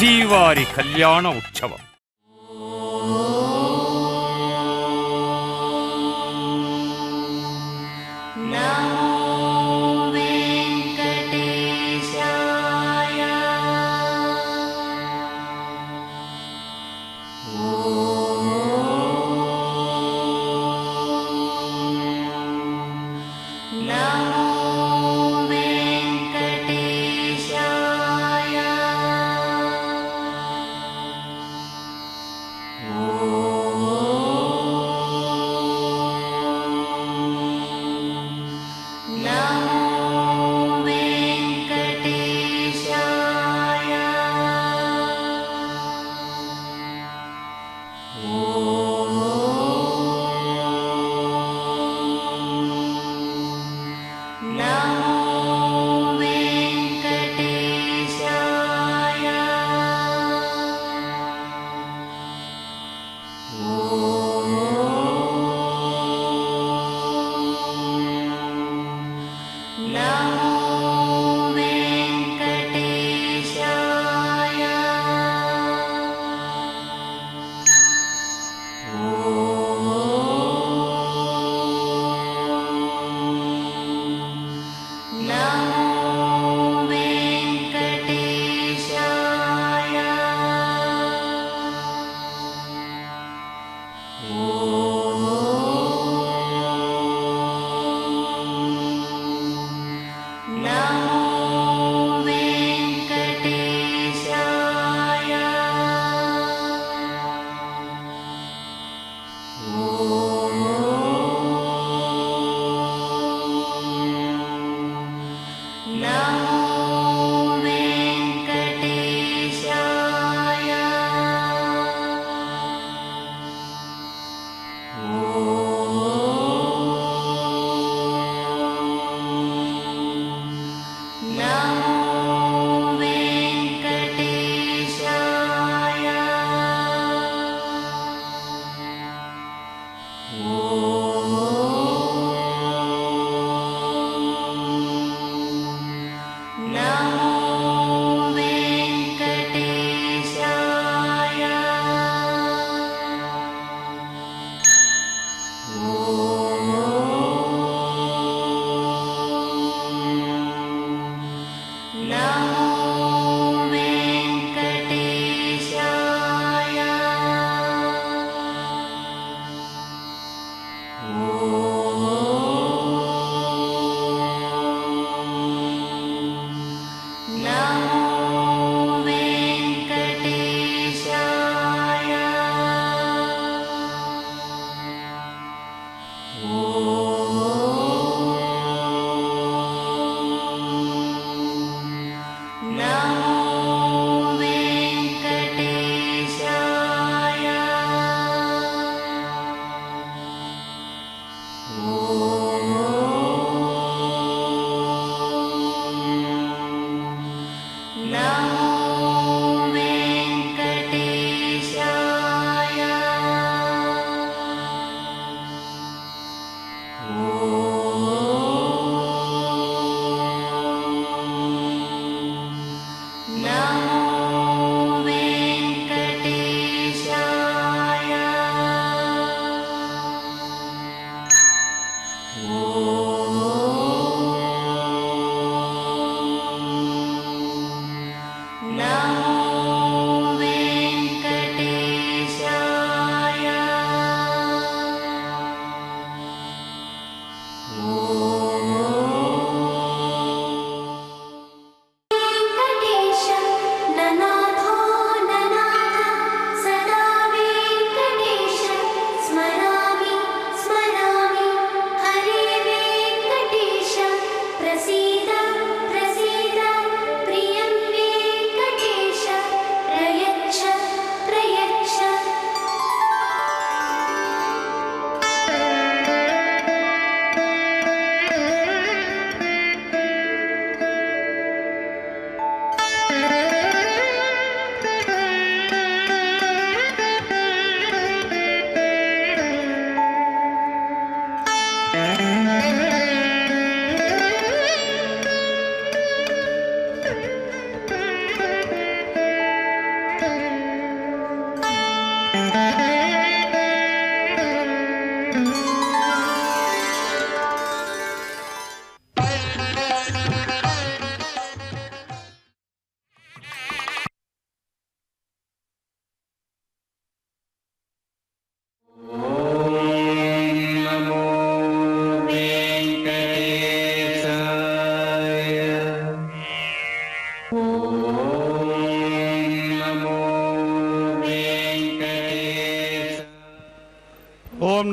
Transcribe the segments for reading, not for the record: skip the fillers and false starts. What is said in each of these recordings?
శ్రీవారి కళ్యాణ ఉత్సవం.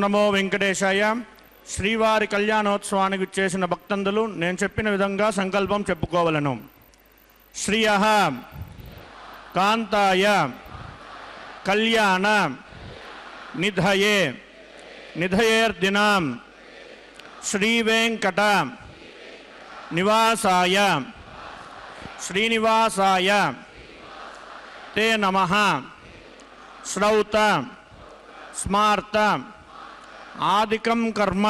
నమో వెంకటేశాయ. శ్రీవారి కళ్యాణోత్సవానికి చేసిన భక్తందులు నేను చెప్పిన విధంగా సంకల్పం చెప్పుకోవలను. శ్రియః కాంతాయ కళ్యాణ నిధయే నిధయేర్దినాం శ్రీవేంకట నివాసాయ శ్రీనివాసాయ తే నమః. శ్రౌత స్మార్త ఆదికం కర్మ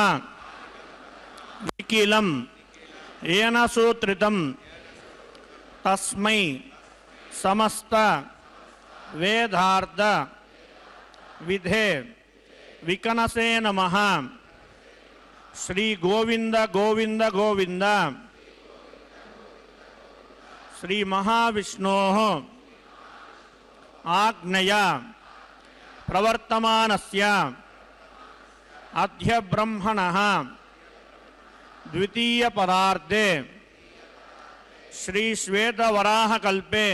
నిఖిలం ఏన సూత్రితం తస్మై సమస్త వేదార్థ విధే వికనసే నమః. శ్రీ గోవింద గోవింద గోవింద. శ్రీ మహావిష్ణోః ఆజ్ఞయ ప్రవర్తమానస్య అద్య బ్రహ్మణః ద్వితీయ పరార్ధే శ్రీ శ్వేతవరాహకల్పే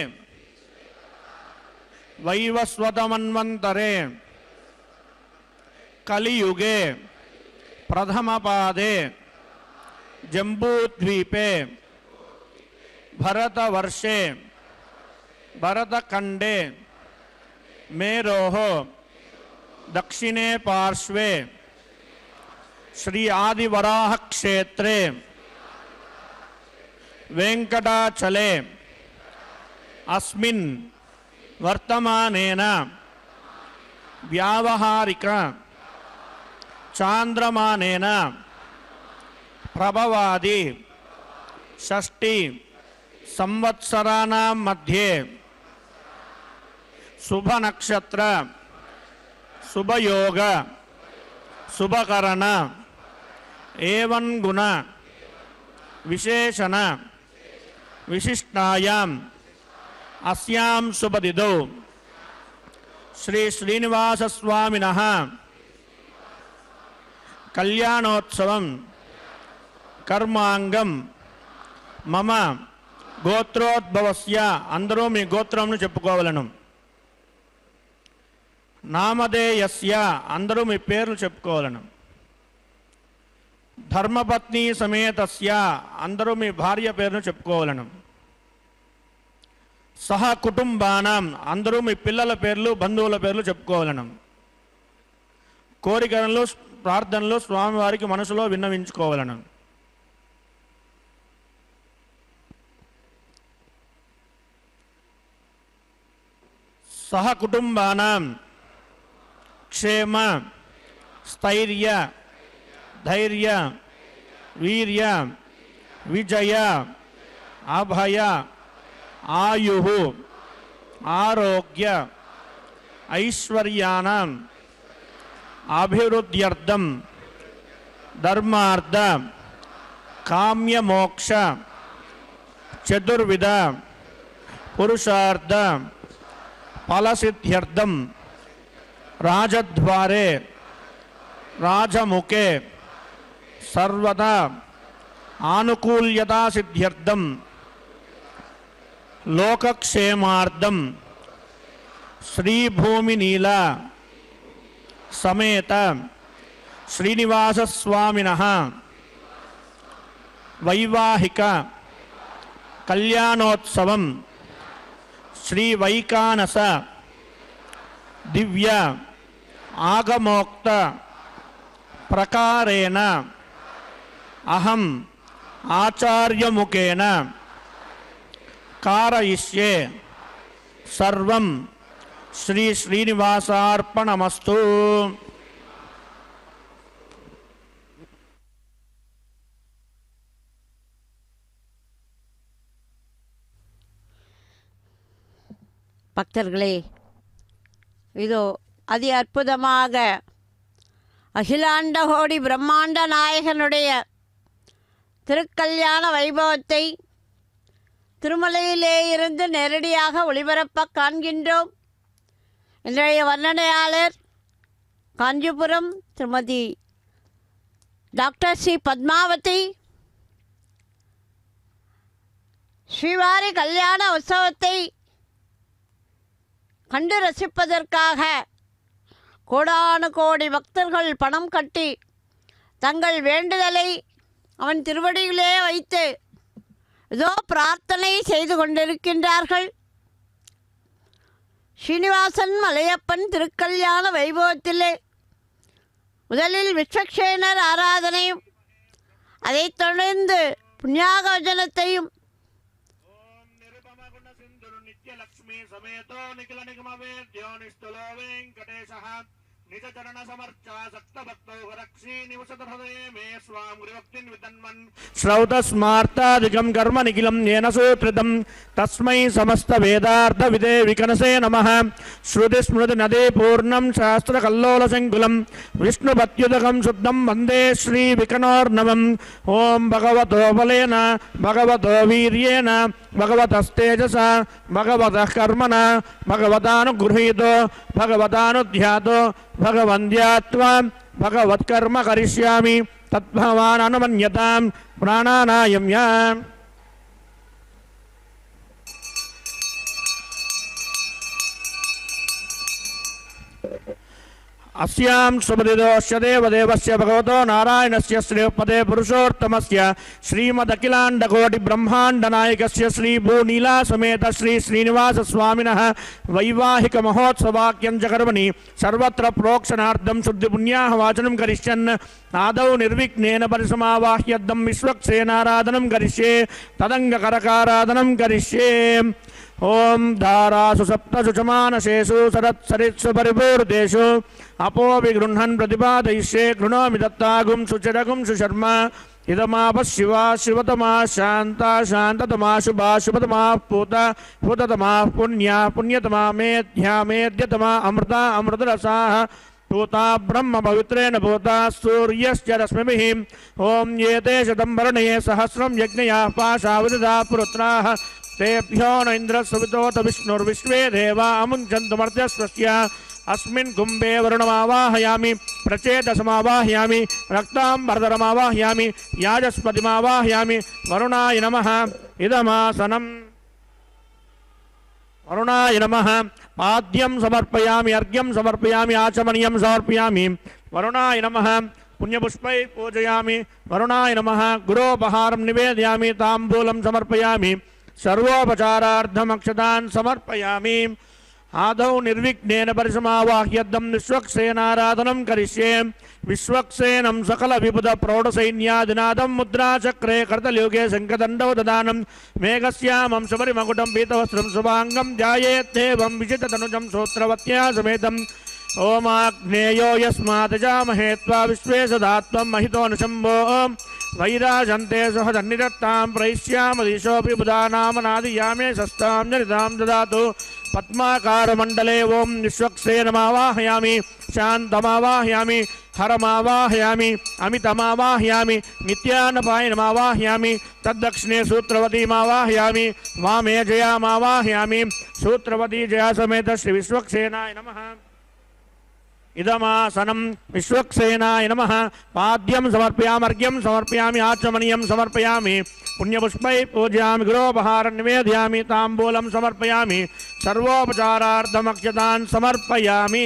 వైవస్వతమన్వంతరే కలియుగే ప్రథమపాదే జంబూద్వీపే భరతవర్షే భరతఖండే మేరోః దక్షిణే పార్శ్వే శ్రీ ఆదివరాహ క్షేత్రే వెంకటాచలే అస్మిన్ వర్తమానేన వ్యావహారిక చాంద్రమానేన ప్రభవాది షష్ఠి సంవత్సరాణాం మధ్యే శుభనక్షత్ర శుభయోగ శుభకరణ ఏవం గుణ విశేషణ విశిష్టాయాం అస్యాం శుభదిదౌ శ్రీ శ్రీనివాసస్వామినః కళ్యాణోత్సవం కర్మాంగం మమ గోత్రోద్భవస్య. అందరూ మీ గోత్రంను చెప్పుకోవాలను. నామధేయస్య. అందరూ మీ పేర్లు చెప్పుకోవాలను. ధర్మపత్ని సమేతస్య. అందరూ మీ భార్య పేరును చెప్పుకోవాలను. సహ కుటుంబానాం. అందరూ మీ పిల్లల పేర్లు బంధువుల పేర్లు చెప్పుకోవాలను. కోరికలను ప్రార్థనలు స్వామివారికి మనసులో విన్నవించుకోవాలను. సహ కుటుంబానాం క్షేమ స్థైర్య ధైర్య వీర్య విజయ అభయ ఆయుః ఆరోగ్య ఐశ్వర్యానాం అభివృద్ధ్యర్థం ధర్మార్థ కామ్యమోక్ష చతుర్విధ పురుషార్థ ఫలసిద్ధ్యర్థం రాజద్వారే రాజముఖే సర్వదా ఆనుకూల్యతా సిద్ధ్యర్థం లోకక్షేమార్థం శ్రీభూమినీల సమేత శ్రీనివాసస్వామినః వైవాహిక కళ్యాణోత్సవం శ్రీ వైకానస దివ్య ఆగమోక్త ప్రకారేణ అహం ఆచార్యముఖేన కారయిష్యే. సర్వం శ్రీ శ్రీనివాసార్పణమస్తు. பக்தர்களே, இதோ அதி அற்புதமாக அகிலாண்டகோடி பிரம்மாண்ட நாயகனுடைய திருக்கல்யாண வைபவத்தை திருமலையிலே இருந்து நேரடியாக ஒளிபரப்ப காண்கின்றோம். இன்றைய வர்ணனையாளர் காஞ்சிபுரம் திருமதி டாக்டர் சி பத்மாவதி. ஸ்ரீவாரி கல்யாண உற்சவத்தை கண்டு ரசிப்பதற்காக கோடானு கோடி பக்தர்கள் பணம் கட்டி தங்கள் வேண்டுதலை அவன் திருவடியிலே வைத்து ஏதோ பிரார்த்தனை செய்து கொண்டிருக்கின்றார்கள். ஸ்ரீனிவாசன் மலையப்பன் திருக்கல்யாண வைபவத்திலே முதலில் விஸ்வக்சேனர் ஆராதனையும் அதைத் தொடர்ந்து புண்ணியாகவச்சனத்தையும் నిజ చరణ సమర్చ సక్త భక్తో రక్షీ నివసత హృదయే మే స్వాం గురుభక్తిన్ వితన్మన్ శ్రౌత స్మార్తాదికం కర్మ నిఖిలం ఏన సూత్రితం తస్మై సమస్త వేదార్థ విదే వికనసే నమః శృతి స్మృతి నదే పూర్ణం శాస్త్ర కల్లోల సంకులం విష్ణుపత్యుదకం శుద్ధం వందే శ్రీ వికనోర్నవం ఓం భగవతో బలేన భగవతో వీర్యేణ భగవతస్తేజసా భగవతః కర్మణ భగవతానుగృహీతో భగవతానుధ్యాతో భగవంద్యాత్వా భగవత్కర్మ కరిష్యామి తద్భవాన్ అనుమన్యతాం ప్రాణానాయమ్య. अस्यां सुमदिदोष्य देवदेवस्य भगवतो नारायणस्य श्रीपदे पुरुषोत्तमस्य श्रीमदखिलाण्डकोटिब्रह्माण्डनायकस्य श्रीभूनीला समेत श्री श्रीनिवास स्वामिनः वैवाहिक महोत्सवाख्यं च कर्मणि सर्वत्र प्रोक्षणार्थं शुद्धिपुण्याः वाचनं करिष्यन् आदौ निर्विघ्नेन परिसमावाह्यद्धं विश्वक्सेनाराधनं करिष्ये तदङ्गकरकाराधनं करिष्ये. ओम धारासु सप्तसु च मानसेषु सरत्सरित्सु परिपूर्तेषु अपो विगृह्णन् प्रतिपादयिष्ये गृह्णामि दत्तागुं सुचिरगुं सुशर्मा इदमापः शिवा शिवतमा शान्ता शान्ततमा शुभा शुभतमा पूता पूततमा पुण्या पुण्यतमा मेध्या मेध्यतमा अमृता अमृतरसाः पूता ब्रह्म पवित्रेण पूता सूर्यश्च रश्मिभिः. ओम ये ते शतं वर्णये सहस्रं यज्ञयाः पाशावृता पुरुत्राः तेभ्यो न इन्द्रस्सवितोत विष्णुर्विश्वे देवा अमुञ्चन्तुमर्त्यस्वस्य अस्मिन् कुम्भे वरुणमावाहयामि प्रचेतसमावाहयामि रक्ताम्बरधरमावाहयामि याजस्पतिमावाहयामि वरुणाय नमः इदमासनम् वरुणाय नमः पाद्यं समर्पयामि अर्घ्यं समर्पयामि आचमनीयं समर्पयामि वरुणाय नमः पुण्यपुष्पै पूजयामि वरुणाय नमः गुरोपहारं निवेदयामि ताम्बूलं समर्पयामि सर्वोपचारार्थमक्षतान् समर्पयामि. आदौ निर्विघ्नेन परिसमावाह्यद्धं विश्वक्सेनाराधनं करिष्ये. विश्वक्सेनं सकलविबुध प्रौढसैन्यादिनादं मुद्राचक्रे कर्तलयुगे शङ्खदण्डौ ददानं मेघश्यामं शबरिमकुटं पीतवस्त्रं शुभाङ्गं ध्यायेत्येवं विजिततनुजं श्रोत्रवत्या समेतम्. ओमाग्नेयो यस्मात् जामहे त्वा विश्वे सदात्वं महितोऽनुशम्भो वैराजन्ते सहजन्निरत्तां प्रैष्यामदिशोऽपि बुधानामनादियामे शस्तां जनितां ददातु. पद्माकारमण्डले ओं विश्वक्सेनमावाहयामि शान्तमावाहयामि हरमावाहयामि अमितमावाहयामि नित्यानपायनमावाहयामि तद्दक्षिणे सूत्रवतीमावाहयामि वामे जयामावाहयामि सूत्रवती जया समेत श्री विश्वक्सेनाय नमः इदमासनं विश्वक्सेनाय नमः पाद्यं समर्पयामि अर्घ्यं समर्पयामि आचमनीयं समर्पयामि पुण्यपुष्पै पूजयामि गुरोपहारं निवेदयामि ताम्बूलं समर्पयामि सर्वोपचारार्थमक्षतान् समर्पयामि.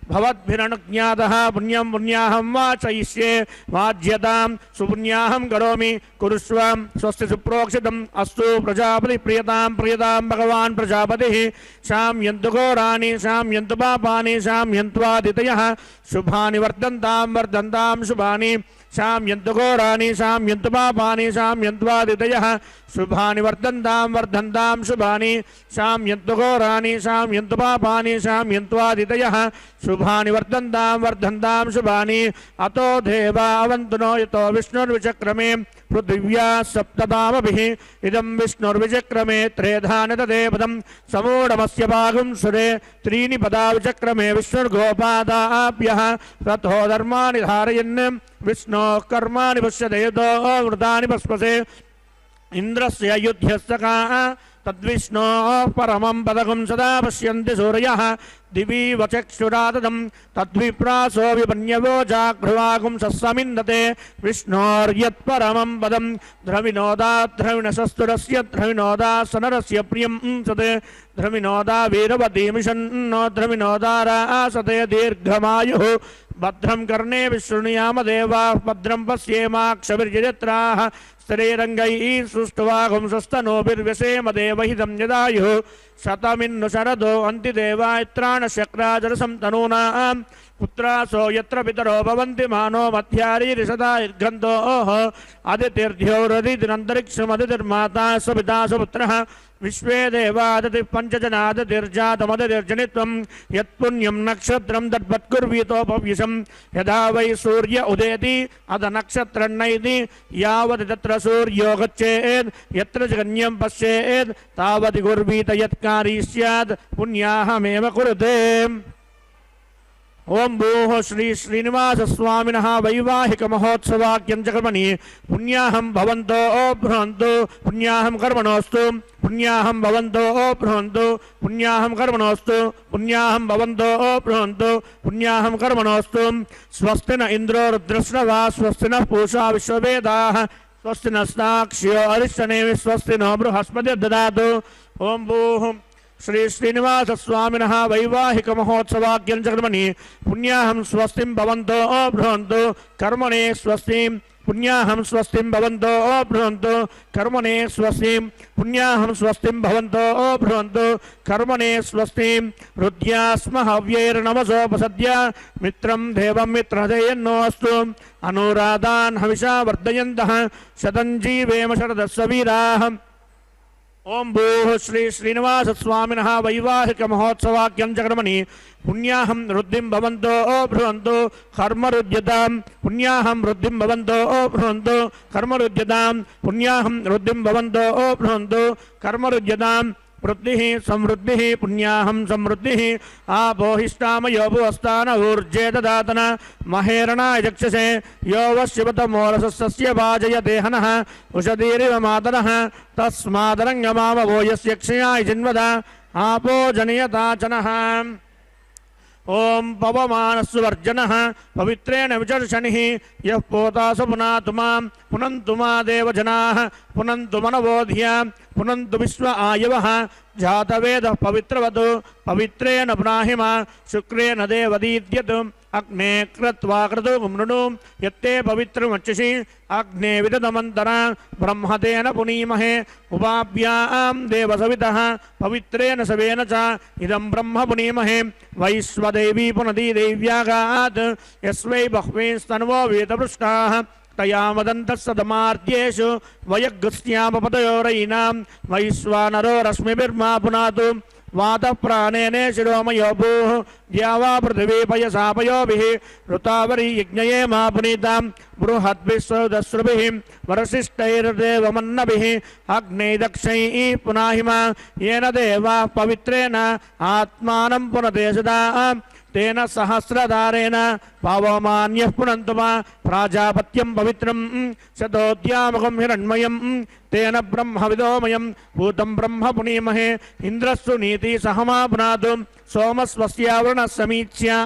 भवद्भिरनुज्ञातः पुण्यं पुण्याहं वाचयिष्ये वाज्यतां सुपुण्याहं करोमि कुरुष्व स्वस्ति सुप्रोक्षितम् अस्तु प्रजापति प्रियतां प्रियतां भगवान् प्रजापतिः शाम्यन्तु घोराणि शाम्यन्तु पापानि शाम्यन्त्वादितयः शुभानि वर्धन्तां वर्धन्तां शुभानि शाम्यन्तु घोराणि शाम्यन्तु पापानि शाम्यन्त्वादितयः शुभानि वर्धन्तां वर्धन्तां शुभानि शाम्यन्तु घोराणि शाम्यन्तु पापानि शाम्यन्त्वादितयः शुभानि वर्धन्तां वर्धन्तां शुभानि. अतो देवा अवन्तु नो यतो विष्णुर्विचक्रमे पृथिव्या सप्ततामभिः इदं विष्णुर्विचक्रमे त्रेधानि तदे पदं समूढमस्य भागुं सुरे त्रीणि पदा विचक्रमे विष्णुर्गोपादाभ्यः ततो धर्माणि धारयन् विष्णोः कर्माणि पश्यते यतो वृतानि पस्पसे इन्द्रस्य युध्यस्तका तद्विष्णोः परमं पदकं सदा पश्यन्ति सूर्यः दिवि वचक्षुराददं तद्विप्रासो विपन्यवो जागृवागुं सस्समिन्दते विष्णोर्यत्परमं पदं द्रविणोदाद्रविणशस्तुरस्य द्रविणोदासनरस्य प्रियं सते द्रविणोदा वीरवतीमिषन्नो द्रविणोदारासते दीर्घमायुः भद्रं कर्णे विशृणुयाम देवाः भद्रं पश्येमाक्षभिर्यजत्राः स्त्रीरङ्गैः सुष्ठुवागुं स्वस्तनोभिर्व्यसेम देवहितं यदायुः शतमिन्नु शरदो अन्तिदेवायत्राणशक्राजरसं तनूनां पुत्रासो यत्र पितरो भवन्ति मानो मध्यारीरिषदा इर्घन्तोः आदितिर्ध्योरदितिरन्तरिक्षमदितिर्माता सपिता सुपुत्रः विश्वे देवादतिः पञ्चजनादतिर्जातमदितिर्जनित्वं यत्पुण्यं नक्षत्रं तद्वत्कुर्वीतोपव्युषं यदा वै सूर्य उदेति अध नक्षत्रन्नैति यावत् तत्र सूर्यो गच्छेत् यत्र जगन्यं पश्येत् तावत् कुर्वीत यत्कारी स्यात् पुण्याहमेव कुरुते। ओं भूः श्री श्रीनिवास स्वामिनः वैवाहिक महोत्सवाख्यं च कर्मणि पुण्याहं भवन्तो बृहन्तु पुण्याहं कर्मणोऽस्तु पुण्याहं भवन्तो बृहन्तु पुण्याहं कर्मणोऽस्तु पुण्याहं भवन्तो बृहन्तु पुण्याहं कर्मणोऽस्तु। स्वस्ति न इन्द्रो रुद्रश्रवा स्वस्ति नः पूषा विश्ववेदाः स्वस्ति नस्ताक्ष्यो अरिष्टनेमि स्वस्ति नो बृहस्पतिर्ददातु। ओं भूः श्री श्रीनिवास स्वामिनः वैवाहिक महोत्सवाख्यं च कर्मणि पुण्याहं स्वस्तिं भवन्तो बृहन्तु कर्मणे स्वस्तिं पुण्याहं स्वस्तिं भवन्तो बृहन्तु कर्मणे स्वस्तिं पुण्याहं स्वस्तिं भवन्तो बृहन्तु कर्मणे स्वस्तिं रुद्यास्म हव्यैर्नमसोपसद्य मित्रं देवं मित्रधेयन्नो अस्तु अनुराधान् हविषा वर्धयन्तः शतं जीवेम शरदस्स वीराः। ओं भूः श्री श्रीनिवास स्वामिनः वैवाहिक महोत्सवाख्यं च कर्मणि पुण्याहं रुद्धिं भवन्तो बृहन्तु कर्मरुद्यतां पुण्याहं रुद्धिं भवन्तो बृहन्तु कर्मरुद्यतां पुण्याहं रुद्धिं भवन्तो बृहन्तु कर्मरुद्यतां वृद्धिः समृद्धिः पुण्याहं समृद्धिः आपोहिष्टामयो भुवस्तान ऊर्जे ददातन महेरणाय चक्षसे यो वशिवतमोरसस्य वाजयते हनः उषधीरिव मातरः तस्मादरङ्गमावो यस्य क्षयाय जिन्वद आपो जनयताचनः। ओं पवमानस्वर्जनः पवित्रेण विचर्षणिः यः पोतास पुनातु मां पुनन्तु मा देवजनाः पुनन्तु मनवोधिया पुनन्तु विश्व आयवः जातवेदः पवित्रवतु पवित्रेण पुनाहि मा शुक्रेण देवदीद्यतु अग्ने कृत्वा क्रतुं मृणु यत्ते पवित्रमर्चसि अग्ने विदधमन्तरा ब्रह्मतेन पुनीमहे उपाभ्यां देवसवितः पवित्रेण सवेन च इदं ब्रह्म पुनीमहे वैश्वदेवी पुनदी देव्यागात् यस्वै बह्वीस्तन्वो वेदपृष्टाः तया मदन्तस्सदमार्त्येषु वयग्स्यामपतयोरयीनां वैश्वानरो रश्मिभिर्मा पुनातु वातप्राणेन शिरोमयो भूः द्यावा पृथिवी पयसा पयोभिः ऋतावरी यज्ञये मा पुनीतां बृहद्भिस्सुदस्रुभिः वरसिष्ठैर्देवमन्नभिः अग्ने दक्षैः पुनाहि मा येन देवाः पवित्रेण आत्मानं पुनते सदा तेन सहस्रधारेण पावमान्यः पुनन्तु मा प्राजापत्यं पवित्रं शतोद्यामकं हिरण्मयं तेन ब्रह्मविदोमयं भूतं ब्रह्म पुनीमहे इन्द्रस्तु नीति सहमा पुनातु सोमस्वस्यावरुणः समीच्या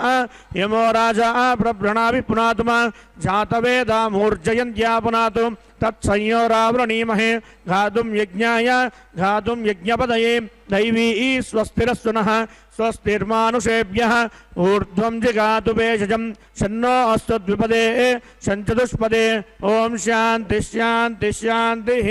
यमो राजा प्रभृणाभि पुनातु मा जातवेदा मूर्जयन्त्या पुनातु तत्संयोरावृणीमहे घातुं यज्ञाय घातुं यज्ञपदये दैवी स्वस्तिरस्तु नः स्वस्तिर्मानुषेभ्यः ऊर्ध्वं जिगातु भेषजं शन्नो अस्तु द्विपदे शञ्चतुष्पदे ओम शान्ति शान्ति शान्तिः।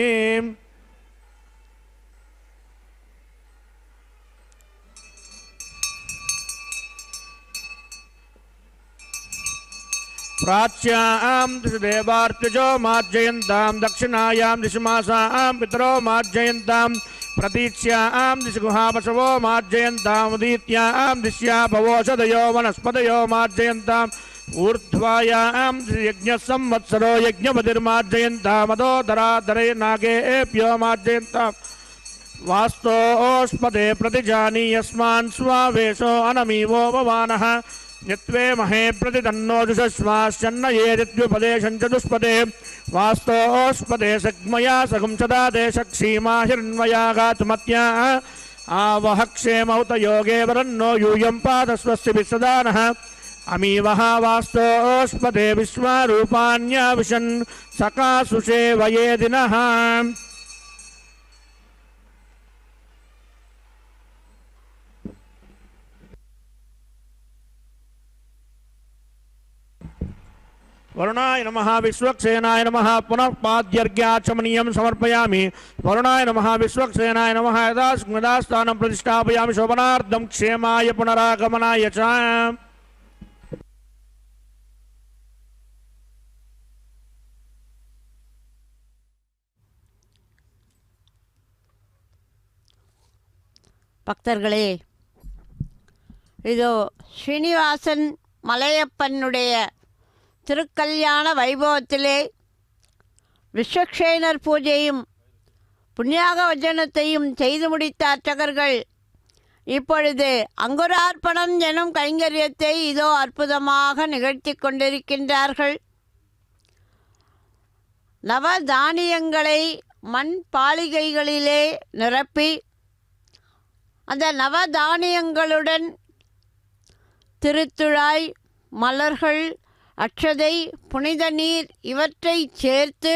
प्राच्यां दिशि देवार्त्यजो मार्जयन्तां दक्षिणायां दिशि मासां पितरो मार्जयन्तां प्रतीच्यां दिशि गुहापशवो मार्जयन्ताम् उदीत्यां दिश्या भवोषधयो वनस्पतयो मार्जयन्ताम् ऊर्ध्वायां दिशि यज्ञः संवत्सरो यज्ञपतिर्मार्जयन्तामदोदराधरे नागेभ्यो मार्जयन्ताम् वास्तोष्पदे प्रतिजानी यस्मान् स्वावेशो अनमीवो भवानः यत्वे महे प्रतितन्नो जुषश्वाश्चन्न ये दित्युपदेशं च दुष्पदे वास्तोस्पदे सग्मया सगुंसदादे शक्षीमाहिर्न्वया गातुमत्या आवह क्षेमौत योगे वरन्नो यूयं पादस्वस्य विसदानः अमीवः वास्तोस्पदे विश्वरूपाण्याविशन् सकासुषे वयेदिनः वरुणाय नमः विश्वक्सेनाय नमः पुनः पाद्यर्घ्याचमनीयं समर्पयामि वरुणाय नमः विश्वक्सेनाय नमः यदास्मदास्थानं प्रतिष्ठापयामि शोभनार्थं क्षेमाय पुनरागमनाय च பக்தர்களே, இதோ ஸ்ரீனிவாசன் மலையப்பனுடைய திருக்கல்யாண வைபவத்திலே விஸ்வக்சேனர் பூஜையும் புண்ணியாக வஜனத்தையும் செய்து முடித்த அர்ச்சகர்கள் இப்பொழுது அங்குரார்ப்பணம் எனும் கைங்கரியத்தை இதோ அற்புதமாக நிகழ்த்தி கொண்டிருக்கின்றார்கள். நவதானியங்களை மண் பாலிகைகளிலே நிரப்பி அந்த நவதானியங்களுடன் திருத்துழாய், மலர்கள், அட்சதை, புனித நீர் இவற்றை சேர்த்து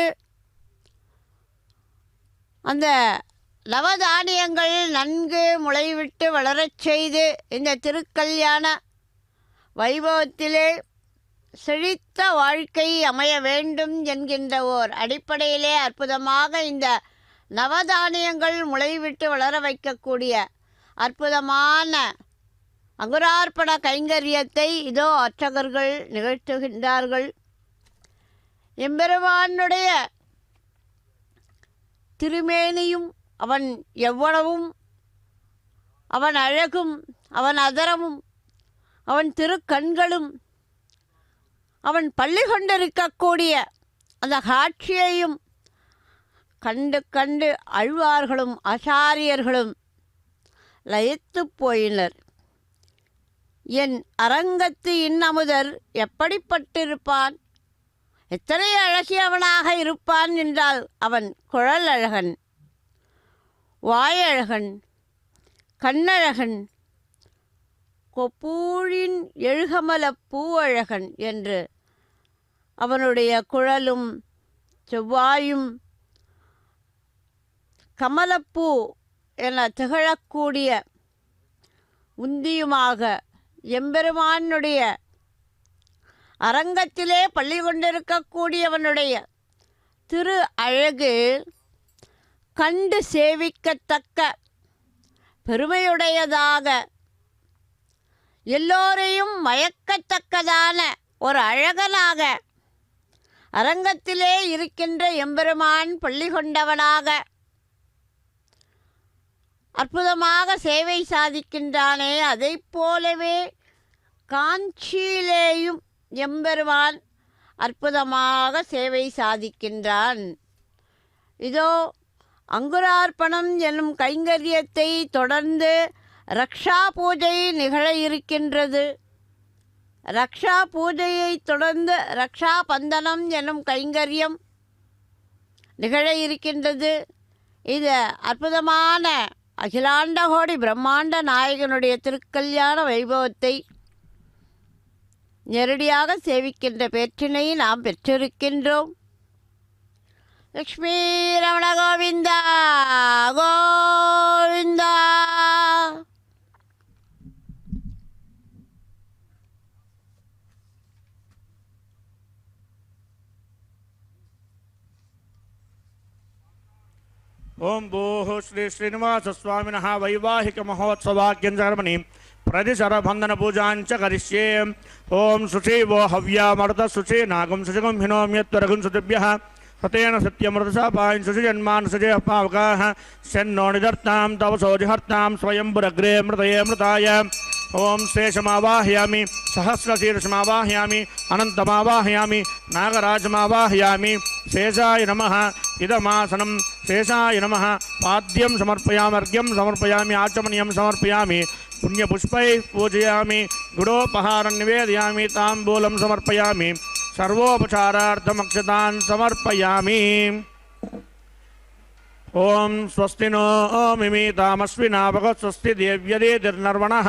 அந்த நவதானியங்கள் நன்கு முளைவிட்டு வளரச் செய்து இந்த திருக்கல்யாண வைபவத்திலே செழித்த வாழ்க்கை அமைய வேண்டும் என்கின்ற ஓர் அடிப்படையிலே அற்புதமாக இந்த நவதானியங்கள் முளைவிட்டு வளர வைக்கக்கூடிய அற்புதமான அங்குரார்ப்பண கைங்கரியத்தை இதோ அர்ச்சகர்கள் நிகழ்த்துகின்றார்கள். எம்பெருமானுடைய திருமேனியும் அவன் எவ்வளவும், அவன் அழகும், அவன் அதரமும், அவன் திருக்கண்களும், அவன் பள்ளி கொண்டிருக்கக்கூடிய அந்த காட்சியையும் கண்டு கண்டு அழ்வார்களும் ஆச்சாரியர்களும் லயித்து போயினர். என் அரங்கத்து இன்னமுதர் எப்படிப்பட்டிருப்பான், எத்தனை அழகியவனாக இருப்பான் என்றால் அவன் குழல் அழகன், வாயழகன், கண்ணழகன், கொப்பூழின் எழுகமல பூவழகன் என்று அவனுடைய குழலும் செவ்வாயும் கமலப்பூ என திகழக்கூடிய உந்தியுமாக எம்பெருமானுடைய அரங்கத்திலே பள்ளி கொண்டிருக்கக்கூடியவனுடைய திரு அழகு கண்டு சேவிக்கத்தக்க பெருமையுடையதாக, எல்லோரையும் மயக்கத்தக்கதான ஒரு அழகனாக அரங்கத்திலே இருக்கின்ற எம்பெருமான் பள்ளி கொண்டவனாக அற்புதமாக சேவை சாதிக்கின்றானே, அதை போலவே காஞ்சியிலேயும் எம்பெருமான் அற்புதமாக சேவை சாதிக்கின்றான். இதோ அங்குரார்ப்பணம் என்னும் கைங்கரியத்தை தொடர்ந்து ரக்ஷா பூஜை நிகழ இருக்கின்றது. ரக்ஷா பூஜையை தொடர்ந்து ரக்ஷா பந்தனம் என்னும் கைங்கரியம் நிகழ இருக்கின்றது. இது அற்புதமான அகிலாண்டகோடி பிரம்மாண்ட நாயகனுடைய திருக்கல்யாண வைபவத்தை நேரடியாக சேவிக்கின்ற பேற்றினை நாம் பெற்றிருக்கின்றோம். லக்ஷ்மீ ரமண கோவிந்தா கோவிந்தா. ओम भूः श्री श्रीनिवास स्वामिनः वैवाहिक महोत्सवाख्यंकर्मणि प्रतिशर बंधन पूजांच करिष्ये। ओम सुशीवो हव्यामर्त सुशी नागम सुशिगम हिनोम्यत्वरगुं सुतिभ्यः सतेन सत्यमृतसा पायं सुषिजन्मान सुजय पावकाः शन्नो निदर्तां तव सोजिहर्तां स्वयंपुरग्रे मृतये मृताय। ओम शेषमावाहयामि सहस्रशीर्षमावाहयामि अनन्तमावाहयामि नागराजमावाहयामि। शेषाय नमः इदमासनं शेषाय नमः पाद्यं समर्पयामि अर्घ्यं समर्पयामि आचमनीयं समर्पयामि पुण्यपुष्पैः पूजयामि गुडोपहारं निवेदयामि ताम्बूलं समर्पयामि सर्वोपचारार्थमक्षतान् समर्पयामि ओम स्वस्ति नो मिमीतामस्विनावक स्वस्ति देव्यदेतिर्नर्वणः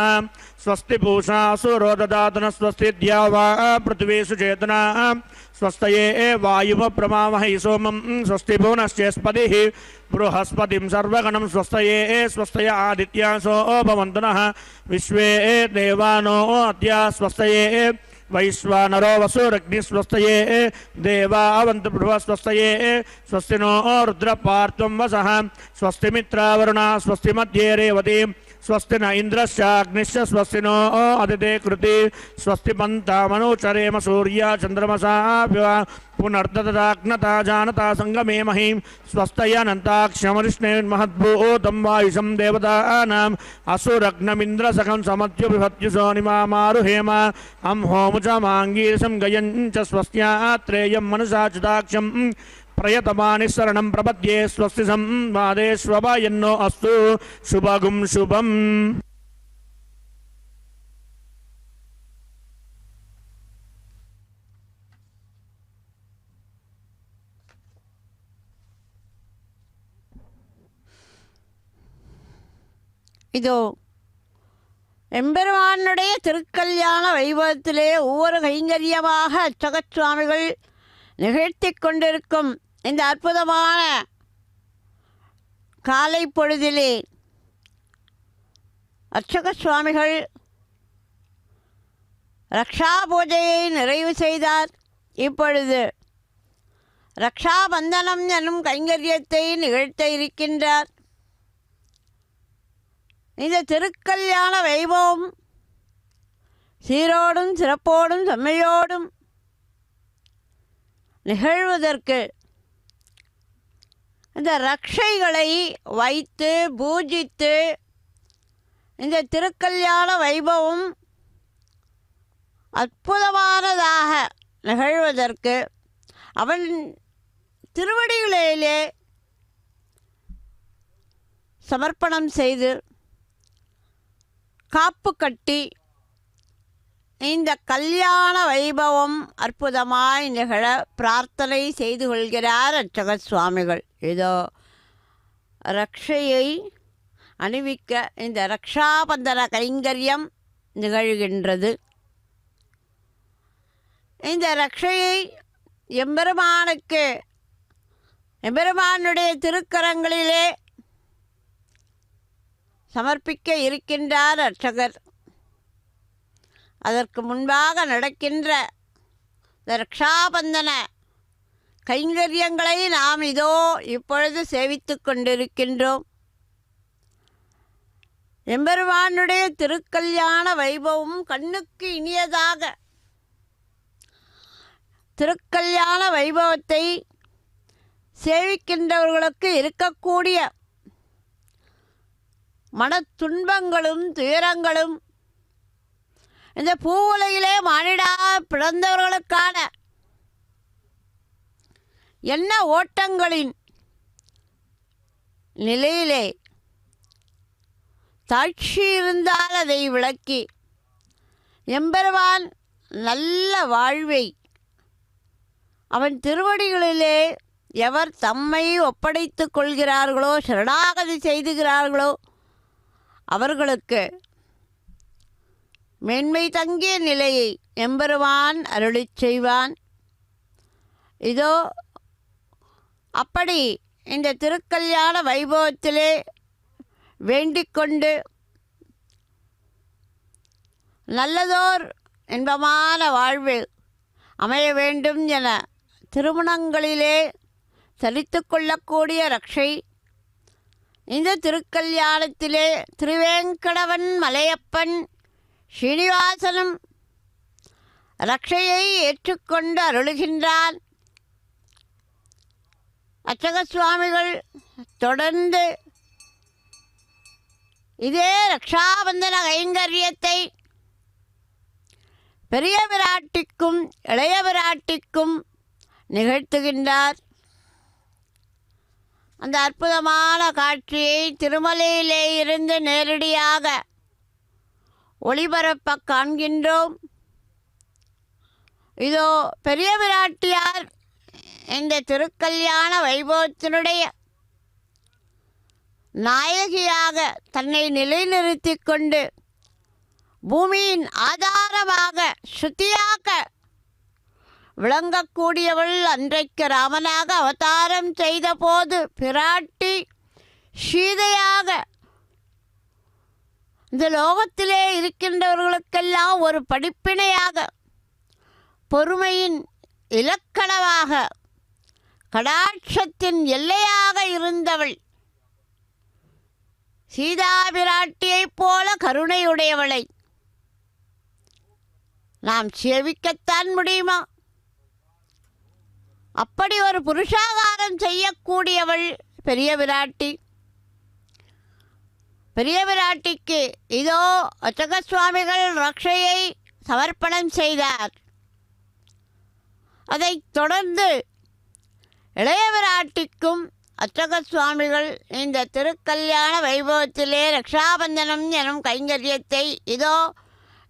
स्वस्ति पूषा असुरो ददातु स्वस्ति द्यावा पृथ्वीषु चेतना स्वस्तये वायुमप्रमामहै सोमं स्वस्ति भुवनश्चेस्पतिः बृहस्पतिं सर्वगणं स्वस्तये स्वस्तय आदित्यासो भवन्तु नः विश्वे देवानो अद्य स्वस्तये वैश्वानरो वसुरग्निस्वस्तये देवावन्तु बृहस्पतये स्वस्ति नो रुद्रपार्त्वं वसः स्वस्ति मित्रावरुणा स्वस्ति मध्ये रेवती स्वस्ति न इंद्रश्चाग्निश्च स्वस्ति नो अदिते कृति स्वस्ति पन्तामनुचरेम सूर्या चन्द्रमसा पुनर्ददाग्नता जानता संगमे महीं स्वस्तयनन्ताक्षमरिष्णेन्महद्भूतं वायुषं देवतानाम् असुरग्नमिन्द्रसखं समत्युभिभत्युषो निमामारुहेम अं होमुचमाङ्गीरसं गयं च स्वस्त्यात्रेयं मनसाच्युताक्षं प्रयतमानि शरणं प्रपद्ये स्वस्ति संवादेष्वभयन्नो अस्तु शुभगुं शुभम् இதோ எம்பெருமானுடைய திருக்கல்யாண வைபவத்திலே ஒவ்வொரு கைங்கரியமாக அர்ச்சக சுவாமிகள் நிகழ்த்தி கொண்டிருக்கும் இந்த அற்புதமான காலை பொழுதிலே அர்ச்சக சுவாமிகள் ரக்ஷா பூஜையை நிறைவு செய்தார். இப்பொழுது ரக்ஷாபந்தனம் எனும் கைங்கரியத்தை நிகழ்த்த இருக்கின்றார். இந்த திருக்கல்யாண வைபவம் சீரோடும் சிறப்போடும் செம்மையோடும் நிகழ்வதற்கு இந்த ரக்ஷைகளை வைத்து பூஜித்து இந்த திருக்கல்யாண வைபவம் அற்புதமானதாக நிகழ்வதற்கு அவன் திருவடிகளிலே சமர்ப்பணம் செய்து காப்பு கட்டி இந்த கல்யாண வைபவம் அற்புதமாய் நிகழ பிரார்த்தனை செய்து கொள்கிறார் அர்ச்சக சுவாமிகள். இதோ ரக்ஷையை அணிவிக்க இந்த ரக்ஷாபந்தன கைங்கரியம் நிகழ்கின்றது. இந்த ரக்ஷையை எம்பெருமானுடைய திருக்கரங்களிலே சமர்ப்பிக்க இருக்கின்றார் அர்ச்சகர். அதற்கு முன்பாக நடக்கின்ற இந்த ரக்ஷாபந்தன கைங்கரியங்களை நாம் இதோ இப்பொழுது சேவித்து கொண்டிருக்கின்றோம். எம்பெருமானுடைய திருக்கல்யாண வைபவம் கண்ணுக்கு இனியதாக திருக்கல்யாண வைபவத்தை சேவிக்கின்றவர்களுக்கு இருக்கக்கூடிய மன துன்பங்களும் துயரங்களும் இந்த பூவுலகிலே மானிடா பிறந்தவர்களுக்கான என்ன ஓட்டங்களின் நிலையிலே தாட்சி இருந்தால் அதை விளக்கி எம்பெருமான் நல்ல வாழ்வை அவன் திருவடிகளிலே எவர் தம்மை ஒப்படைத்து கொள்கிறார்களோ சரணாகதி செய்துகிறார்களோ அவர்களுக்கு மேன்மை தங்கிய நிலையை எம்பெருமான் அருளிச் செய்வான். இதோ அப்படி இந்த திருக்கல்யாண வைபவத்திலே வேண்டிக்கொண்டு நல்லதோர் இன்பமான வாழ்வு அமைய வேண்டும் என திருமணங்களிலே தரித்து கொள்ளக்கூடிய ரக்ஷை இந்த திருக்கல்யாணத்திலே திருவேங்கடவன் மலையப்பன் ஸ்ரீனிவாசனும் ரக்ஷையை ஏற்றுக்கொண்டு அருளுகின்றான். அர்ச்சக சுவாமிகள் தொடர்ந்து இதே ரக்ஷாபந்தன கைங்கரியத்தை பெரிய பிராட்டிக்கும் இளைய பிராட்டிக்கும் நிகழ்த்துகின்றார். அந்த அற்புதமான காட்சியை திருமலையிலே இருந்து நேரடியாக ஒளிபரப்ப காண்கின்றோம். இதோ பெரிய பிராட்டியார் இந்த திருக்கல்யாண வைபவத்தினுடைய நாயகியாக தன்னை நிலைநிறுத்தி கொண்டு பூமியின் ஆதாரமாக சுத்தியாக விளங்கக்கூடியவள் அன்றைக்கு ராமனாக அவதாரம் செய்த போது பிராட்டி சீதையாக இந்த லோகத்திலே இருக்கின்றவர்களுக்கெல்லாம் ஒரு படிப்பினையாக பொறுமையின் இலக்கணமாக கடாட்சத்தின் எல்லையாக இருந்தவள் சீதா பிராட்டியைப் போல கருணையுடையவளை நாம் சேவிக்கத்தான் முடியுமா? அப்படி ஒரு புருஷாகாரம் செய்யக்கூடியவள் பெரிய பிராட்டி. பெரிய பிராட்டிக்கு இதோ அர்ச்சக சுவாமிகள் ரக்ஷையை சமர்ப்பணம் செய்தார். அதைத் தொடர்ந்து இளைய பிராட்டிக்கும் அர்ச்சக சுவாமிகள் இந்த திருக்கல்யாண வைபவத்திலே ரக்ஷாபந்தனம் எனும் கைங்கரியத்தை இதோ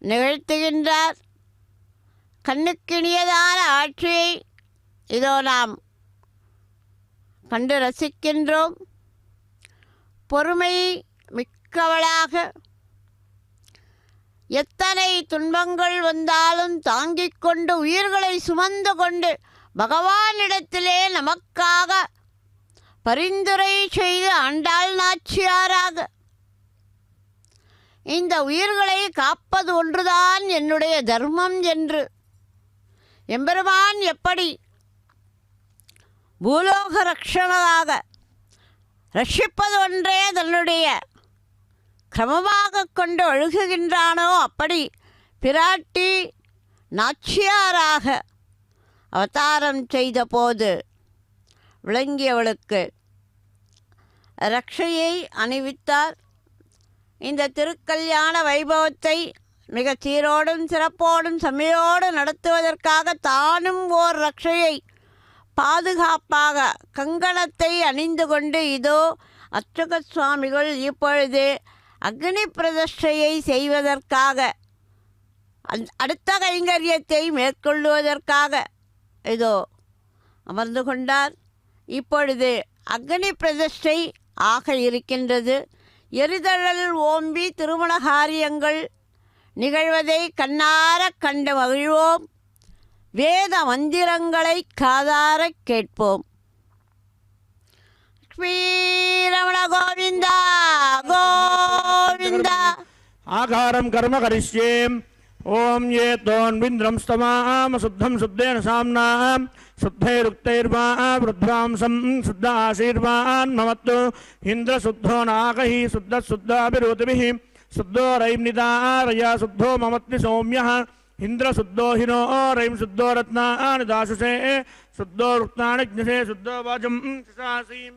நிகழ்த்துகின்றார். கண்ணுக்கினியதான ஆட்சியை இதோ நாம் கண்டு ரசிக்கின்றோம். பொறுமை மிக்கவளாக எத்தனை துன்பங்கள் வந்தாலும் தாங்கிக் கொண்டு உயிர்களை சுமந்து கொண்டு பகவானிடத்திலே நமக்காக பரிந்துரை செய்து ஆண்டாள் நாச்சியாராக இந்த உயிர்களை காப்பது ஒன்றுதான் என்னுடைய தர்மம் என்று எம்பெருமான் எப்படி பூலோக ரக்ஷணராக ரட்சிப்பது ஒன்றே தன்னுடைய கிரமமாக கொண்டு ஒழுகுகின்றானோ அப்படி பிராட்டி நாச்சியாராக அவதாரம் செய்த போது விளங்கியவளுக்கு ரக்ஷையை அணிவித்தார். இந்த திருக்கல்யாண வைபவத்தை மிக சீரோடும் சிறப்போடும் செம்மையோடு நடத்துவதற்காக தானும் ஓர் ரக்ஷையை பாதுகாப்பாக கங்கணத்தை அணிந்து கொண்டு இதோ அர்ச்சக சுவாமிகள் இப்பொழுது அக்னி பிரதிஷ்டையை செய்வதற்காக அடுத்த கைங்கரியத்தை மேற்கொள்வதற்காக இதோ அமர்ந்து கொண்டார். இப்பொழுது அக்னி பிரதிஷ்டை ஆக இருக்கின்றது. எரிதழல் ஓம்பி திருமண காரியங்கள் நிகழ்வதை கண்ணார கண்டு மகிழ்வோம். வேத மந்திரங்களை காதார கேட்போம். ஸ்ரீரமண கோவிந்தா கோவிந்தா. ஆகாரம் கர்ம கரிஷ்யேம். ஓம் ஏ தோன்விந்திரம் ஸ்தமாம் சுத்தம் சுத்தேன சாம்னாம் சுத்தைருக்தைர்மா விருத்வாம்சம் சுத்த ஆசீர்வான் மமத்து இந்திர சுத்தோ நாகஹி சுத்த சுத்தாபிருத்திபிஹி சுத்தோ ரைம் நிதாரயா சுத்தோ மமத்னி சௌமியः இந்திர சுத்தோ ஹினோ ரைம் சுத்தோ ரத்னானி தாசுஷே சுத்தோ ருக்தானி ஜ்ஞசே சுத்தோ வாஜம் சிசாசீம்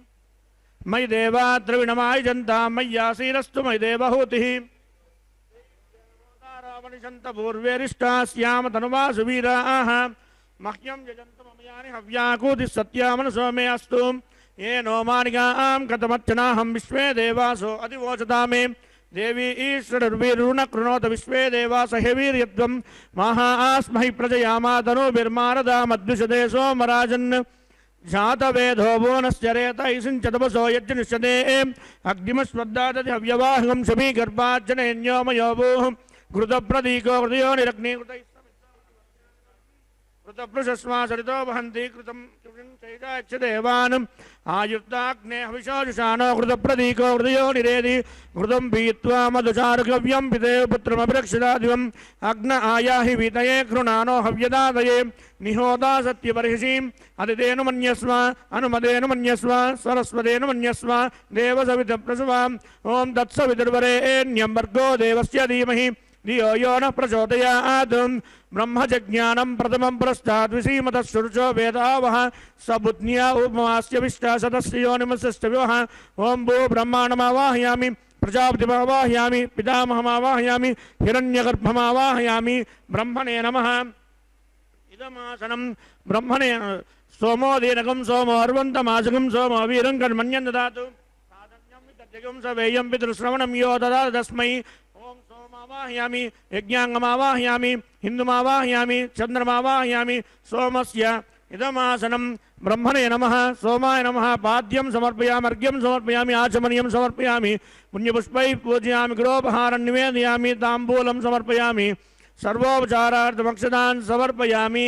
மயி தேவா திரவிணமாய் ஜந்தா மய்யாசீரஸ்து மயி தேவஹூதிः மணிஷந்த பூர்வேரிஷ்டாஸ்யாம தனுவாசு வீராः மஹ்யம் யஜந்த மமயானி ஹவ்யாகூதி சத்யாமனசோ மே அஸ்து ஏனோ மானிகாம் கதமர்ச்சனாஹம் விஸ்வே தேவாசோ அதிவோச்சதாமே தேவி ஈஸ்வரர்வீருண கிருணோத விஸ்வே தேவாச ஹெவீர்யத்வம் மகாஸ்மஹி பிரஜயாமாதனுபிர்மாரதா மத்விஷதே சோமராஜன் ஜாதவேதோ போனஸ்யரேத ஐசிஞ்சதபசோ யஜ்ஜனிஷ்யதே அக்னிமஸ்வத்தாததி ஹவ்யவாஹம் சமீ கர்ப்பாச்சனேன்யோமயோபூஹம் घृतप्रदीको हृदयो निरग्नीकृत कृतपृषस्मा सरितो वहन्ति कृतं चैदाच्यदेवान् आयुक्ताग्ने हविषोजुषानो कृतप्रदीको हृदयो निरेदि घृतं पीत्वा मधुचारुकव्यं पितेव पुत्रमभिरक्षितादिवम् अग्न आयाहि वीतये कृणानो हव्यदादये निहोदा सत्यबर्हिषीम् अदितेनु मन्यस्व अनुमदेनु मन्यस्व सरस्वतेनु मन्यस्व देवसवितप्रसवाम् ॐ तत्सवितुर्वरेण्यं भर्गो देवस्य धीमहि धियो यो नः प्रचोदयात् ब्रह्मजज्ञानं प्रथमं पुरस्ताद्विषीमतः शुरुचो वेदावः सबुद्न्या उपमास्य विष्टाशतस्य योनिमस्य विवः ॐ भू ब्रह्माणमावाहयामि प्रजापतिमावाहयामि पितामहमावाहयामि हिरण्यगर्भमावाहयामि ब्रह्मणे नमः इदमासनं ब्रह्मणे सोमो दीनकं सोमो अर्वन्तमासकं सोमो वीरं कर्मण्यं ददातु साधन्यं वितत्यगं स वेयं पितृश्रवणं यो ददातु तस्मै आवाहयामि यज्ञांगमावाहयामि हिंदुमावाहयामि चंद्रमावाहयामि सोमस्य इदमासनं ब्रह्मणे नमः सोमाय नमः पाद्यं समर्पयामि अर्घ्यं समर्पयामि आचमनीयं समर्पयामि पुण्यपुष्पैः पूजयामि गृहोपहारं निवेदयामि ताम्बूलं समर्पयामि सर्वोपचारार्थमक्षतान् समर्पयामि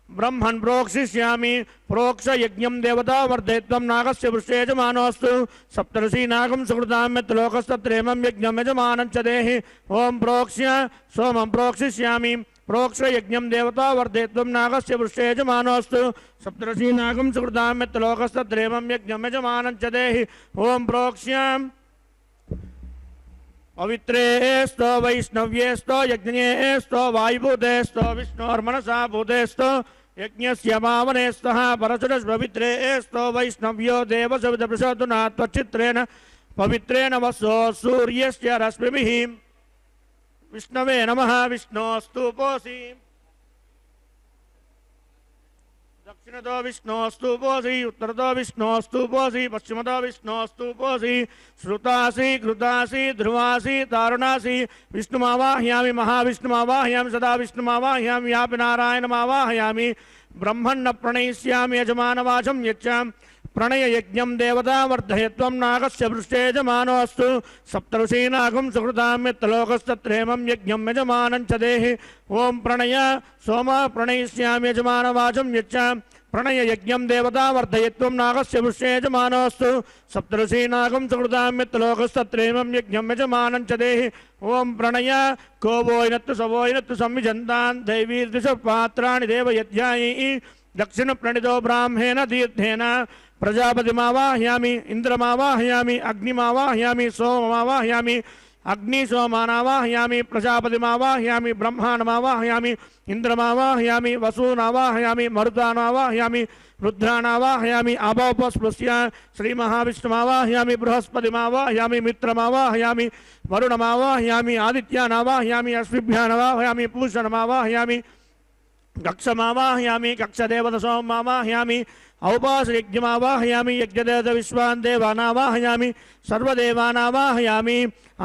ब्रह्मन् प्रोक्षिष्यामि प्रोक्ष यज्ञं देवता वर्धयित्वं नागस्य पृष्ठे यजमानोऽस्तु सप्तऋषि नागं सुकृतां यत्लोकस्तत्रेमं यज्ञं यजमानं च देहि ओं प्रोक्ष्य सोमं प्रोक्षिष्यामि प्रोक्ष यज्ञं देवता वर्धयित्वं नागस्य पृष्ठे यजमानोऽस्तु सप्तऋषि नागं सुकृतां यत्लोकस्तत्रेमं यज्ञं यजमानं च देहि ओं प्रोक्ष्य पवित्रेस्तो वैष्णव्येस्तो यज्ञेस्तो वायुभूतेस्तो विष्णोर्मनसा भूतेस्तो यज्ञस्य मावनेस्तः परशुरस्पवित्रेस्तो वैष्णव्यो देवसविदप्रसोदुना त्वच्चित्रेण पवित्रेण वसो सूर्यस्य रश्मिभिः विष्णवे नमः विष्णोस्तुपोऽसि दक्षिणतो विष्णोस्तुपोऽसि उत्तरतो विष्णोस्तुपोऽसि पश्चिमतो विष्णोस्तुपोऽसि श्रुतासि कृतासि ध्रुवासि तारुणासि विष्णुमावाहयामि महाविष्णुमावाहयामि सदा विष्णुमावाहयामि व्यापि नारायणमावाहयामि ब्रह्मण्ण प्रणयिष्यामि यजमानवाचं यच्चामि प्रणय यज्ञं देवता वर्धयत्वं नागस्य पृष्ठे यजमानोऽस्तु सप्तऋषि नागं सुकृतां यत्लोकस्तत्रेमं यज्ञं यजमानं च देहि ओं प्रणय सोम प्रणयिष्यामि यजमानवाचं यच्चामि प्रणय यज्ञं देवता वर्धयित्वं नागस्य पृष्ठे यजमानोऽस्तु सप्तऋषि नागं सुकृतां यत्लोकस्तत्रेमं यज्ञं यजमानं च देहि ओं प्रणय को वोइनत्तु सवोइनत्तु संविजन्तान् दैवीर्दिशपात्राणि देवयज्ञायि दक्षिण प्रणितो ब्राह्मेण तीर्थेन प्रजापतिमावाहयामि इंद्रमावाहयामि अग्निमावाहयामि सोममावाहयामि अग्निसोमानावाहयामि प्रजापतिमावाहयामि ब्रह्माणमावाहयामि इंद्रमावाहयामि वसूनावाहयामि मरुतानावाहयामि रुद्रानावाहयामि अभोपस्पृश्य श्रीमहाविष्णुमावाहयामि बृहस्पतिमावाहयामि मित्रमावाहयामि वरुणमावाहयामि आदित्यानावाहयामि अश्विभ्यानावाहयामि पूषणमावाहयामि कक्षमावाहयामि कक्षदेवतसोमावाहयामि औपासयज्ञमावाहयामि यज्ञदेवत विश्वान् देवानावाहयामि सर्वदेवानावाहयामि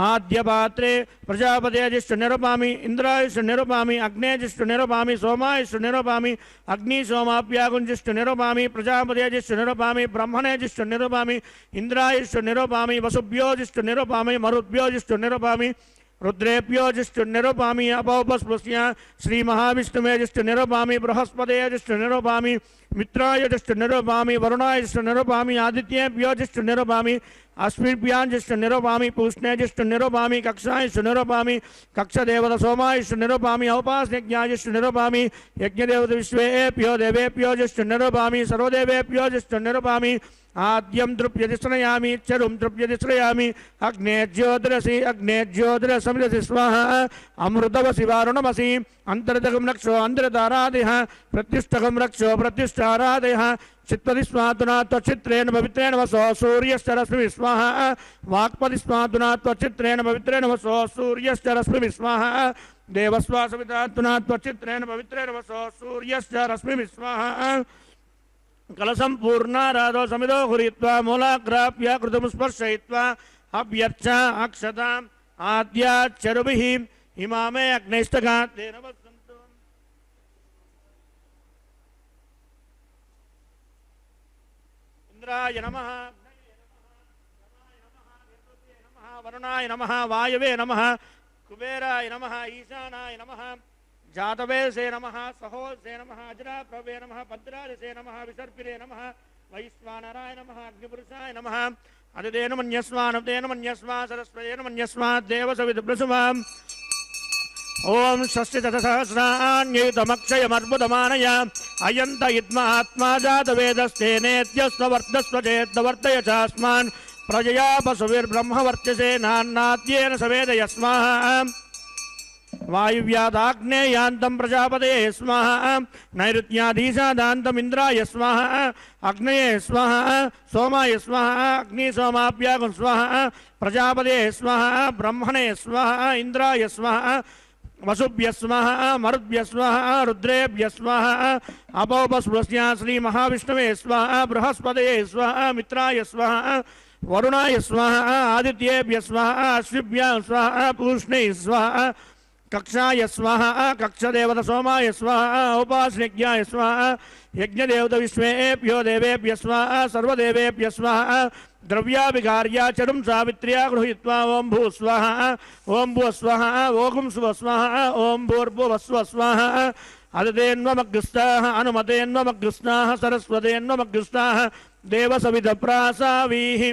आद्यपात्रे प्रजापतेजिष्टु निरूपामि इंद्रायिष्टु निरूपामि अग्नेजिष्टु निरूपामि सोमायिष्टु निरूपामि अग्निसोमाप्यागुंजिष्टु निरूपामि प्रजापतेजिष्टु निरूपामि ब्रह्मणेजिष्टु निरूपामि इंद्रायिष्टु निरूपामि वसुभ्योजिष्टु निरूपामि मरुद्भ्योजिष्टु निरूपामि रुद्रेभ्योजिष्टु निरूपामि अपौपस्पृश्य श्रीमहाविष्णुमेजिष्टु निरूपामि बृहस्पतेजिष्टु निरूपामि मित्रायजिष्टु निरूपामि वरुणायजिष्टु निरूपामि आदित्येभ्योजिष्टु निरूपामि अश्विभ्याजिष्टु निरूपामि पूष्णेजिष्टु निरूपामि कक्षायिष्टु निरूपामि कक्षदेवत सोमायिष्टु निरूपामि औपासयज्ञायिष्टु निरूपामि यज्ञदेवत विश्वेभ्यो देवेभ्योजिष्टु निरूपामि सर्वदेवेभ्योजिष्टु निरूपामि आद्यं तृप्यतिश्रयामि चरुं तृप्यतिश्रयामि अग्ने ज्योतिरसमिदसि स्वाहा अमृतवसि वारुणमसि अन्तर्दगं रक्षो अन्तर्धारादयः प्रत्युष्टकं रक्षो प्रत्युष्टारादयः चित्पति स्वातुना त्वचित्रेण पवित्रेण वसो सूर्यश्च रश्मिभिः स्वाहा वाक्पति स्वातुना त्वचित्रेण पवित्रेण वसो सूर्यश्च रश्मिभिः स्वाहा देवस्वासवितात्मना त्वचित्रेण पवित्रेण वसो सूर्यश्च रश्मिभिः स्वाहा कलशं पूर्णाराधो समिदो हुरित्वा मूलाग्राप्य कृतमुस्पर्शयित्वा अभ्यर्च अक्षताम् आद्याच्चरुभिः इमामे अग्नैष्टका तेन वसन्तु इंद्राय नमः वरुणाय नमः वायवे नमः कुबेराय नमः ईशानाय नमः जातवेसे नमः सहोसे नमः अजराप्रभे नमः भद्राजसे नमः विसर्पिरे नमः वैश्वानराय नमः अग्निपुरुषाय नमः अदितेन मन्यस्वानतेन मन्यस्वा सरस्वतेन मन्यस्वा देवसविदुप्रसुवाम् ओम षष्टिशतसहस्राण्ययुतमक्षयमर्बुदमानय अयन्त इद्मात्मा जातवेदस्तेनेत्यस्ववर्धस्व चेद्वर्तय चास्मान् प्रजया पशुभिर्ब्रह्मवर्चसे नान्नाद्येन सवेद यस्माः वायुव्यादाग्नेयान्तं प्रजापतये स्वाहा नैऋत्याधीशादान्तम् इन्द्राय स्वाहा अग्नये स्वाहा सोमाय स्वाहा अग्निसोमाभ्यागुं स्वाहा प्रजापतये स्वाहा ब्रह्मणे स्वाहा इन्द्राय स्वाहा वसुभ्य स्वाहा मरुद्भ्य स्वाहा रुद्रेभ्य स्वाहा अपौपस्पृश्य श्रीमहाविष्णवे स्वाहा बृहस्पतये स्वाहा मित्राय स्वाहा वरुणाय स्वाहा आदित्येभ्य स्वाहा अश्विभ्यां स्वाहा पूष्णे स्वाहा कक्षाय स्वाहा कक्षदेवत सोमाय स्वाहा उपासनिज्ञाय स्वाहा यज्ञदेवत विश्वेभ्यो देवेभ्य स्वाहा सर्वदेवेभ्य स्वाहा द्रव्याभिकार्या चरुं सावित्र्या गृहीत्वा ओं भू स्वाहा ओं भुव स्वाहा ओं सुव स्वाहा ओं भूर्भुवः स्वः स्वाहा अदितेन्वमग्रस्ताः अनुमतेन्वमग्रस्ताः सरस्वतेन्वमग्रस्ताः देवसविधप्रासावीः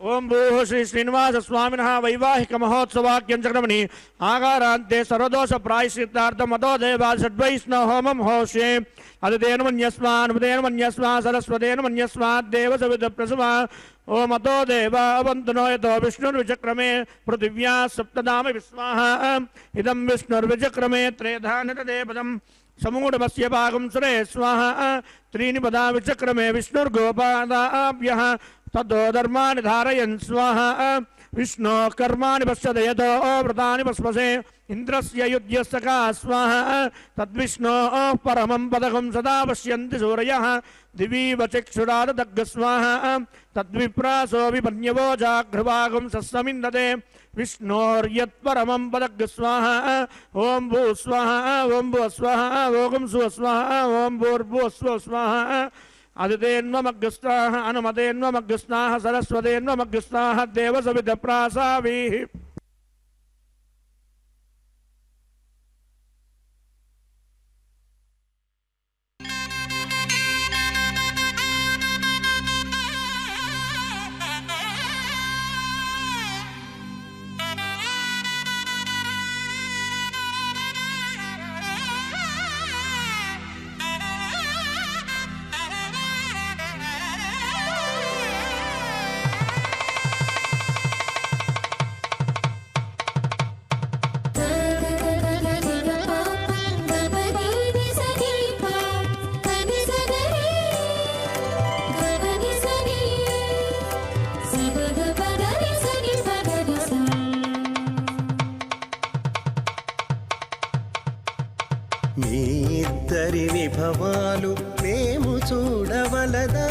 ओं भूः श्री श्रीनिवास स्वामिनः वैवाहिक महोत्सवाख्यं चक्रमणि आगारान्ते सर्वदोष प्रायश्चित्तार्थं मतो देवात् षड्वैष्णव होमं होष्ये अदितेन मन्यस्मान् सरस्वतेन मन्यस्मात् देवसविधप्रसवा ओ मतो देवा अवन्तनो यतो विष्णुर्विचक्रमे पृथिव्याः सप्तधाम विस्वाहा इदं विष्णुर्विचक्रमे त्रेधानतदेपदम् समूढमस्य पाकं सुरे स्वाहा त्रीणि पदा विचक्रमे विष्णुर्गोपादाभ्यः ततो धर्माणि धारयन् स्वाहा विष्णो कर्माणि पश्यत यतो व्रतानि पस्पसे इन्द्रस्य युध्यस्य का स्वाहा तद्विष्णो परमं पदकं सदा पश्यन्ति सूरयः दिवीव चक्षुरादग्ग स्वाहा तद्विप्रासो विपन्यवो जाघ्रभागं सस्समिन्दते विष्णोर्यत्परमं पदग्ग स्वाहा ओं भू स्वाहा ओं भुव स्वाहा ओं सुव स्वाहा ओं भूर्भुवः स्वः स्वाहा अदितेन्वमग्रस्ताः अनुमतेन्वमग्रस्ताः सरस्वतेन्वमग्रस्ताः देवसविधप्रासावीः మీ ఇద్దరి విభవాలు మేము చూడవలదా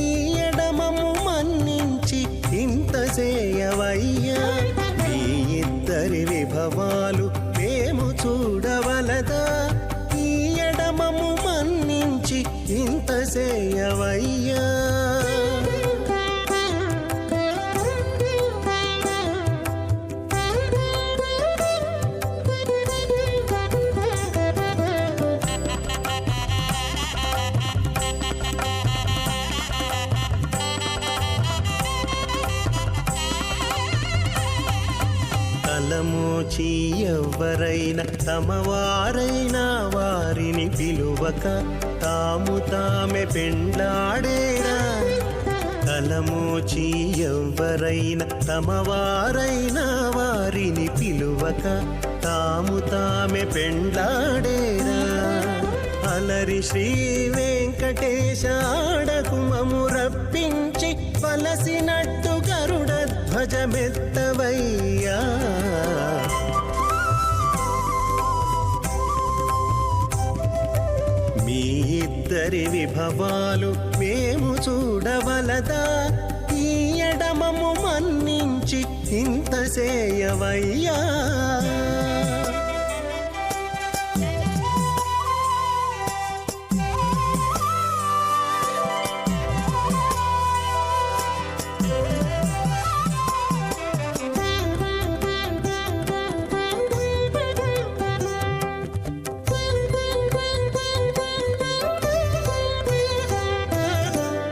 ఈ ఎడమము మన్నించి ఇంత చేయవయ్యా మీ ఇద్దరి విభవాలు మేము చూడవలదా ఈ ఎడమము మన్నించి ఇంత చేయవయ్యా తలమోచి ఎవ్వరైనా తమవారైనా వారిని పిలువక తాము తామే పెండ్లాడేరా తలమోచి ఎవ్వరైనా తమవారైనా వారిని పిలువక తాము తామే పెండ్లాడేరా అలరి శ్రీ వెంకటేశ ఆడకుమము రప్పించి వలసినట్టు గరుడ ధ్వజమెత్తవయ్యా మీ ఇద్దరి విభవాలు మేము చూడవలదా ఈ ఎడమము మన్నించి ఇంత చేయవయ్యా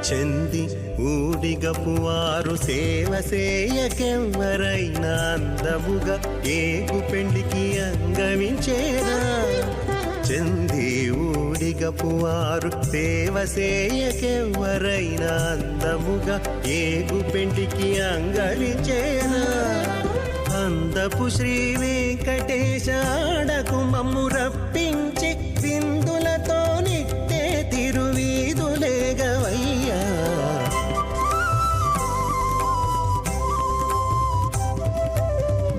చెంది ఊడిగపువారు సేవ సేయకెవ్వరైనా అందముగా ఏగు పెండికి అంగమించేరా చెంది ఊడిగపువారు సేవ సేయకెవ్వరైనా అందముగా ఏగు పెండికి అంగమించేరా అందపు శ్రీ వెంకటేశ ఆడకు మమ్ము రప్పించి విందులతో నిట్టే తిరువీధులేగవయ్యా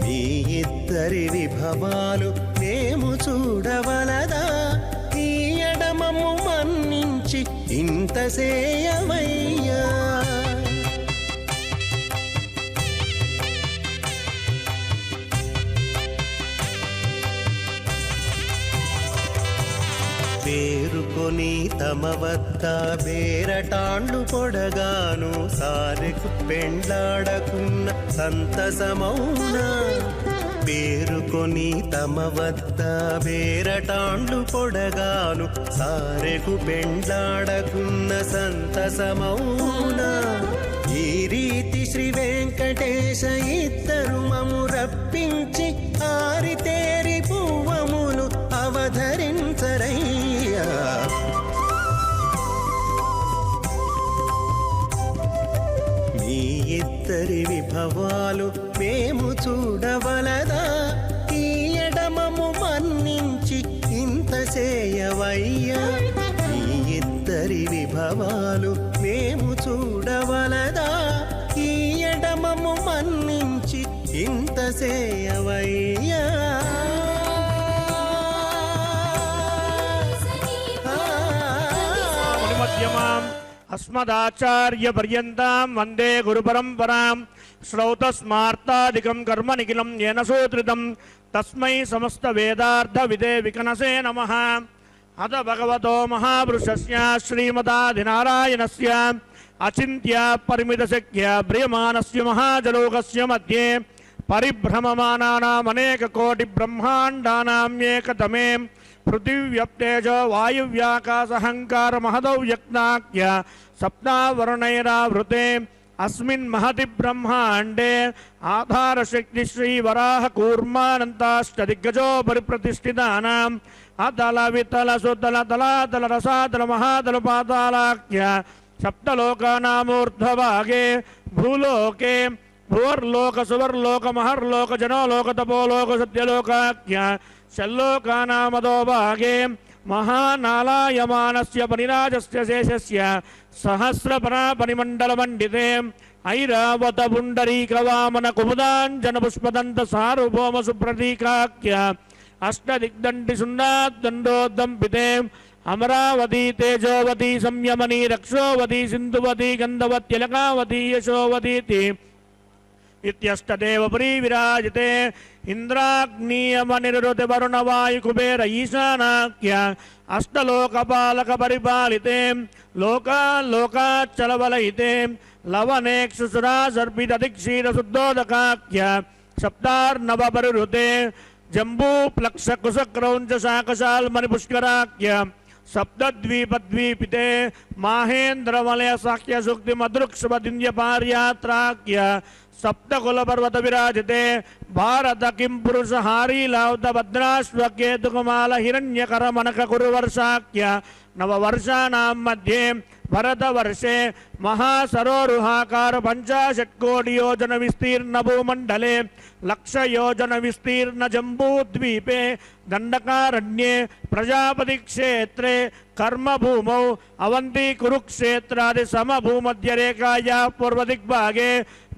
మీ ఇద్దరి విభవాలు మేము చూడవలదా ఈ ఎడమము మన్నించి సేయవయ్యా పేరుకొని తమ వద్ద బేరటాండ్లు పొడగాను సారెకు పెండ్లాడకున్న సంతసమౌనా పేరుకొని తమ వద్ద బేరటాండ్లు పొడగాను సారెకు పెండ్లాడకున్న సంతసమౌనా ఈ రీతి శ్రీ వెంకటేశ ఇద్దరు మము రప్పించి ఆరితేరి పువ్వమును అవధరించరయ్యా మీ ఇద్దరి విభవాలు మేము చూడవలదా ఈ ఎడమము మన్నించి ఇంత చేయవయ్యా మీ ఇద్దరి విభవాలు మేము చూడవలదా ఈ ఎడమము మన్నించి ఇంత చేయవయ్యా మధ్యమాం అస్మదాచార్య పర్యంతం వందే గురు పరంపరాం శ్రౌతస్మార్తాదికం కర్మ నిఖిలం येन సూత్రితం తస్మై సమస్త వేదార్థ విదే వికనసే నమః అద భగవతో మహాపురుషస్య శ్రీమదాదినారాయణస్య అచింత్య పరిమిత శక్య బ్రియమానస్య మహాజలోకస్య మధ్యే పరిభ్రమమానానామనేక కోటి బ్రహ్మాండానాం ఏకతమే పృథివ్యప్తేజో వాయువ్యాకాశహంకార మహదౌ యజ్ఞాఖ్య సప్తావరుణైరావృతే అస్మిన్ మహతి బ్రహ్మాండే ఆధారశక్తి శ్రీవరాహ కూర్మానంతాష్టదిగ్గజో పరిప్రతిష్ఠితానాం అతల వితల సుతల తలాతల రసాతల మహాతల పాతాళాఖ్య సప్తలోకానామూర్ధ్వభాగే భూలోకే భూర్లోక సువర్లోక మహర్లోక జనోలోక తపోలోక సత్యలోకాఖ్య షల్లోకానామదో భాగే మహానాలాయమానస్య పరిరాజస్య శేషస్య సహస్రపరాపరిమండలమండితే ఐరావత పుండరీకవామన కుముదాంజన పుష్పదంత సార్వభౌమ సుప్రతీకాఖ్య అష్టదిగ్దండి సున్నాద్దండోద్దంపితే అమరావతి తేజోవతి సంయమని రక్షోవతి సింధువతి గంధవత్యలకావతి యశోవతీతి ఇత్యష్టదేవ విరాజితే ఇంద్రాగ్నియమనిరుతి వరుణ వాయు కుబేర ఈశానాఖ్య అష్టలోకపాలక పరిపాలితే లోకాచలవలయితే లవనేక్షుసురా సర్పితదిక్షీర శుద్ధోదకాఖ్య సప్తార్నవ పరిరుతే జంబూ ప్లక్ష కుశక్రౌంచ శాకశాల్మణి పుష్కరాఖ్య సప్తద్వీపద్వీపితే మాహేంద్రవలయ సాఖ్య సుక్తి మదృక్షుభదిన్య పార్యాత్రాఖ్య సప్తకుల పర్వత విరాజితే భారత కిం పురుష హారీలావత భద్రాశ్వకేతుకుమాల హిరణ్యకర మనక కురువర్షాఖ్య నవవర్షాణాం మధ్యే భరతవర్షే మహాసరోరుహాకార 50 కోటి యోజన విస్తీర్ణ భూమండలే 1,00,000 యోజన విస్తీర్ణ జంబూద్వీపే దండకారణ్యే ప్రజాపతి క్షేత్రే కర్మభూమౌ అవంతి కురుక్షేత్రాది సమభూమధ్యరేఖాయా పూర్వదిగ్భాగే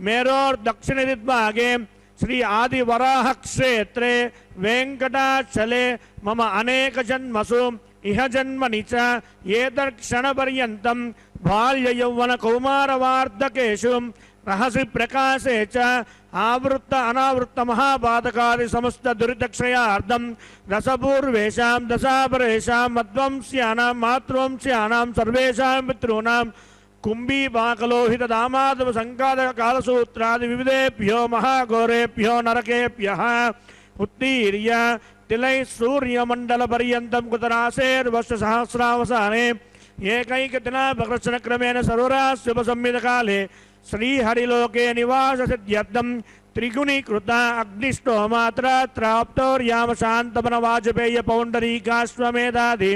మేరోర్దక్షిణ దిగ్భాగే శ్రీ ఆదివరాహ క్షేత్రే వెంకటాచలే మమ అనేక జన్మసు ఇహ జన్మని చ ఏతక్షణ పర్యంతం బాల్య యౌవన కౌమార వార్ధకేషు రహసి ప్రకాశే చ ఆవృత్త అనావృత్త మహాపాతకాది సమస్త దురితక్షయార్థం రసపూర్వేషాం దశాపరేషాం మధ్వంస్యానాం మాతృవంస్యానాం సర్వేషాం పితॄణాం కుంభీపాకలోహిత దామాదవ సంకాద కాలసూత్రాది వివిధేభ్యో మహాఘోరేభ్యో నరకేభ్యః ఉత్తీర్య తిలై సూర్యమండల పర్యంతం కుతరాశేర్వర్ష సహస్రావసానే ఏకైకదినాపకర్షణ క్రమేణ సర్వరాశుభ సంహిత కాలే శ్రీహరిలోకే నివాస సిద్ధ్యర్థం త్రిగుణీకృత అగ్నిష్టోమాత్రాప్తౌర్యామ శాంతమన వాజపేయ పౌండరీకాశ్వమేధాది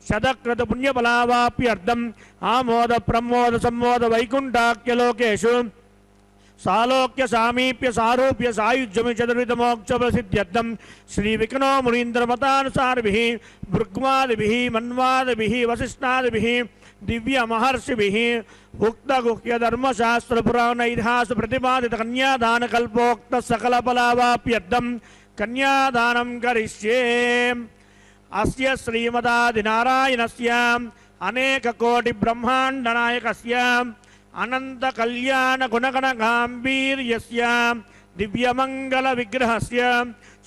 శతకృత పుణ్యఫలావాప్యర్థం ఆమోద ప్రమోద సంమోద వైకుంఠాఖ్యలోకేషు సాలోక్య సామీప్య సారూప్య సాయుజ్యమి చతుర్విధ మోక్ష ప్రసిద్ధ్యర్థం శ్రీ వికనో మునీంద్రమతానుసారిభిః భృగ్వాదిభిః మన్వాదిభిః వసిష్ఠాదిభిః దివ్య మహర్షిభిః ఉక్త గుహ్య ధర్మశాస్త్ర పురాణ ఇతిహాస ప్రతిపాదిత కన్యాదాన కల్పోక్త సకల ఫలావాప్యర్థం కన్యాదానం కరిష్యే అస్య శ్రీమదాదినారాయణస్య अनेककोटिब्रह्माण्डनायकस्य अनन्तकल्याणगुणगणगाम्भीर्यस्य दिव्यमङ्गलविग्रहस्य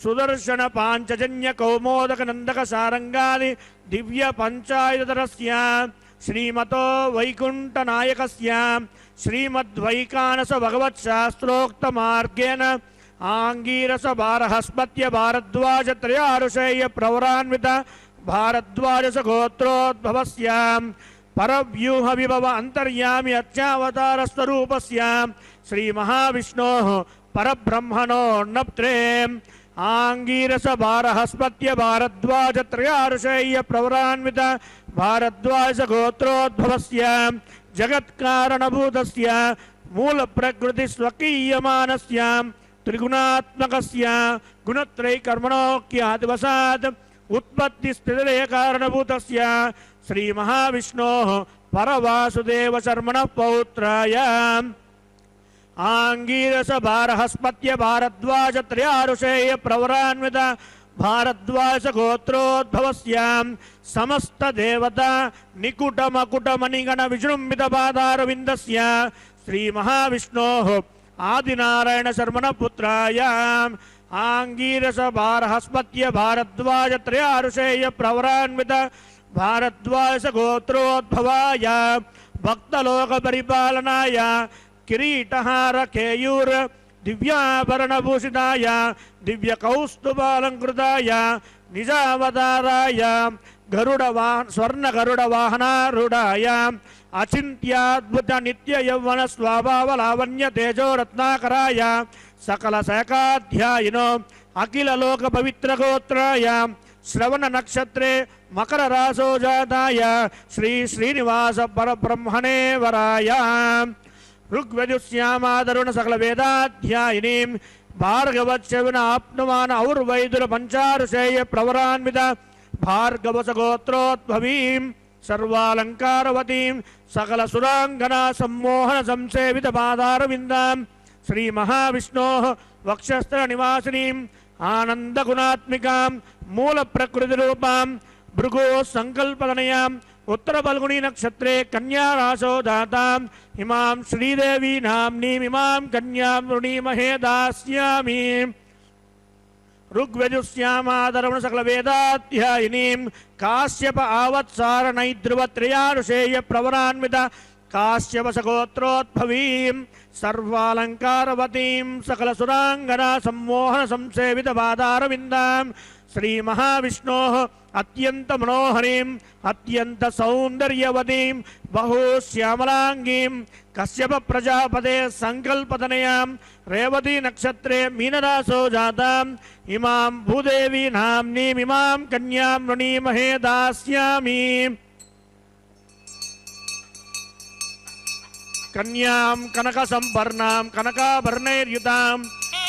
सुदर्शनपाञ्चजन्यकौमोदकनन्दकसारङ्गादि दिव्यपञ्चायुधरस्य श्रीमतो वैकुण्ठनायकस्य श्रीमद्वैकानसभगवत्शास्त्रोक्तमार्गेण आङ्गीरसभारहस्पत्य भारद्वाजत्रयारुषेय प्रवरान्वित भारद्वाजसगोत्रोद्भवस्य परव्यूहविभव अन्तर्यामि अच्चावतारस्वरूपस्य श्रीमहाविष्णोः परब्रह्मणो नप्त्रे आङ्गीरसभारहस्पत्य भारद्वाजत्रयारुषेय प्रवरान्वित भारद्वाजगोत्रोद्भवस्य जगत्कारणभूतस्य मूलप्रकृतिस्वकीयमानस्य त्रिगुणात्मकस्य गुणत्रयीकर्मणोऽख्यादिवशात् उत्पत्तिस्थितिलयकारणभूतस्य श्रीमहाविष्णोः परवासुदेवशर्मणः पौत्राय आङ्गीरसभारहस्पत्य भारद्वाजत्रयारुषेय प्रवरान्वित भारद्वाजगोत्रोद्भवस्य समस्तदेवता निकुटमकुटमणिगणविजृम्भितपादारविन्दस्य श्रीमहाविष्णोः आदिनारायणशर्मणपुत्राय आङ्गीरसभारहस्पत्य भारद्वाजत्रयारुषेय प्रवरान्वित भारद्वाजगोत्रोद्भवाय भक्तलोकपरिपालनाय किरीटहार केयूर दिव्याभरणभूषिताय दिव्यकौस्तुभालङ्कृताय निजावताराय स्वर्णगरुडवाहनारूढाय अचिन्त्याद्भुत नित्ययौवन स्वाभावलावण्य तेजोरत्नाकराय सकलशैकाध्यायिनो अखिललोकपवित्रगोत्राय श्रवणनक्षत्रे मकररासो जाताय श्रीनिवास परब्रह्मणे वराय ऋग्वेदुस्यामादरुण सकलवेदाध्यायिनीं भार्गवच्छविन आप्नुवान् और्वैदुरपञ्चारुषेय प्रवरान्वित भार्गवसगोत्रोद्भवीं सर्वालङ्कारवतीं सकलसुराङ्गना सम्मोहन संसेवितपादारविन्दां श्रीमहाविष्णोः वक्षस्त्रनिवासिनीम् आनन्दगुणात्मिकां मूलप्रकृतिरूपां भृगो सङ्कल्पतनयाम् उत्तरफल्गुणी नक्षत्रे कन्याराशो दाताम् इमां श्रीदेवी नाम्नीम् इमां कन्यां वृणीमहे दास्यामि ऋग्वेदुस्यामादरवण सकलवेदाध्यायिनीं काश्यप आवत्सारणैद्रुवत्रयारुषेय प्रवरान्वित काश्यपसगोत्रोद्भवीं सर्वालङ्कारवतीं सकलसुराङ्गना सम्मोहन संसेवितपादारविन्दां श्रीमहाविष्णोः अत्यन्तमनोहरीं अत्यन्तसौन्दर्यवतीं बहुश्यामलाङ्गीं कश्यप प्रजापते सङ्कल्पतनयां रेवती नक्षत्रे मीनरासो जाताम् इमां भूदेवी नाम्नीम् इमां कन्यां वृणीमहे दास्यामि कन्यां कनकसम्पर्णां कनकाभरणैर्युतां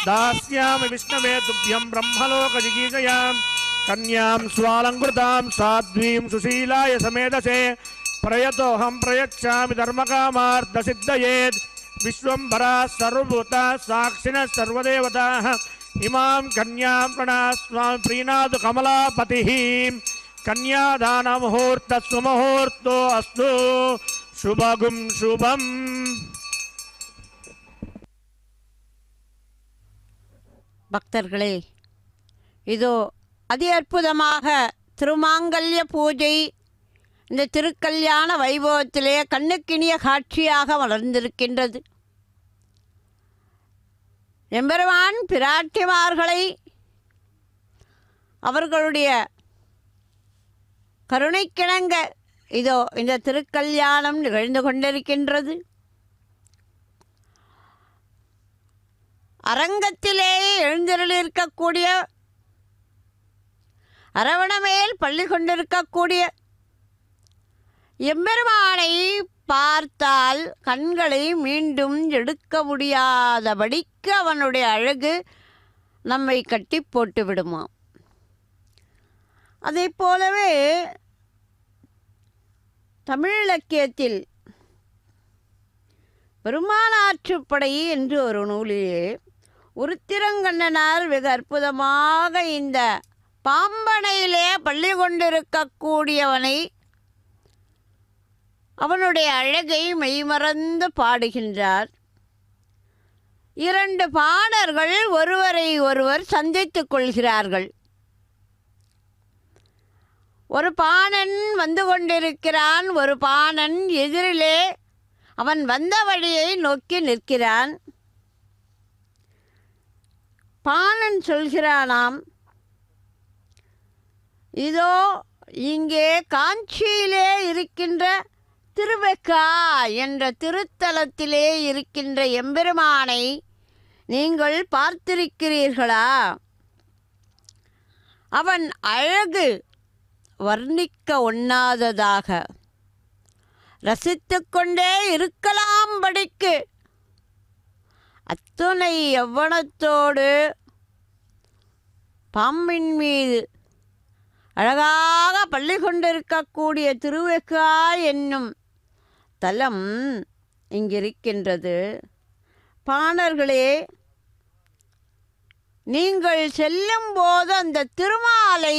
दास्यामि विष्णवे तुभ्यं ब्रह्मलोकजिगीषयां कन्यां स्वालङ्कृतां साध्वीं सुशीलाय समेधसे प्रयतोऽहं प्रयच्छामि धर्मकामार्थसिद्धयेत् विश्वम्भराः सर्वभूताः साक्षिणः सर्वदेवताः इमां कन्यां प्रणस्वामि प्रीणातु कमलापतिः कन्यादानमुहूर्तः सुमुहूर्तो अस्तु शुभगुं शुभम् பக்தர்களே, இதோ அதி அற்புதமாக திருமாங்கல்ய பூஜை இந்த திருக்கல்யாண வைபவத்திலே கண்ணுக்கினிய காட்சியாக வளர்ந்திருக்கின்றது. எம்பெருமான் பிராட்டிமார்களை அவர்களுடைய கருணைக்கிணங்க இதோ இந்த திருக்கல்யாணம் நிகழ்ந்து கொண்டிருக்கின்றது. அரங்கத்திலே எழுந்தருளிருக்கக்கூடிய அரவணமேல் பள்ளி கொண்டிருக்கக்கூடிய எம்பெருமானை பார்த்தால் கண்களை மீண்டும் எடுக்க முடியாதபடிக்கு அவனுடைய அழகு நம்மை கட்டி போட்டு விடுமாம். அதை போலவே தமிழ் இலக்கியத்தில் பெருமானாற்றுப்படை என்று ஒரு நூலிலே உருத்திரங்கண்ணனார் வெகு அற்புதமாக இந்த பாம்பனையிலே பள்ளி கொண்டிருக்கக்கூடியவனை அவனுடைய அழகை மெய்மறந்து பாடுகின்றார். 2 பாணர்கள் ஒருவரை ஒருவர் சந்தித்துக் கொள்கிறார்கள். ஒரு பாணன் வந்து கொண்டிருக்கிறான். ஒரு பாணன் எதிரிலே அவன் வந்த வழியை நோக்கி நிற்கிறான். பாணன் சொல்கிறானாம், இதோ இங்கே காஞ்சியிலே இருக்கின்ற திருவெக்கா என்ற திருத்தலத்திலே இருக்கின்ற எம்பெருமானை நீங்கள் பார்த்திருக்கிறீர்களா? அவன் அழகு வர்ணிக்க ஒண்ணாததாக, ரசித்து கொண்டே இருக்கலாம்படிக்கு அத்துணை யவ்வனத்தோடு பாம்பின் மீது அழகாக பள்ளி கொண்டிருக்கக்கூடிய திருவெக்கா என்னும் தலம் இங்கிருக்கின்றது. பாணர்களே, நீங்கள் செல்லும் போது அந்த திருமாலை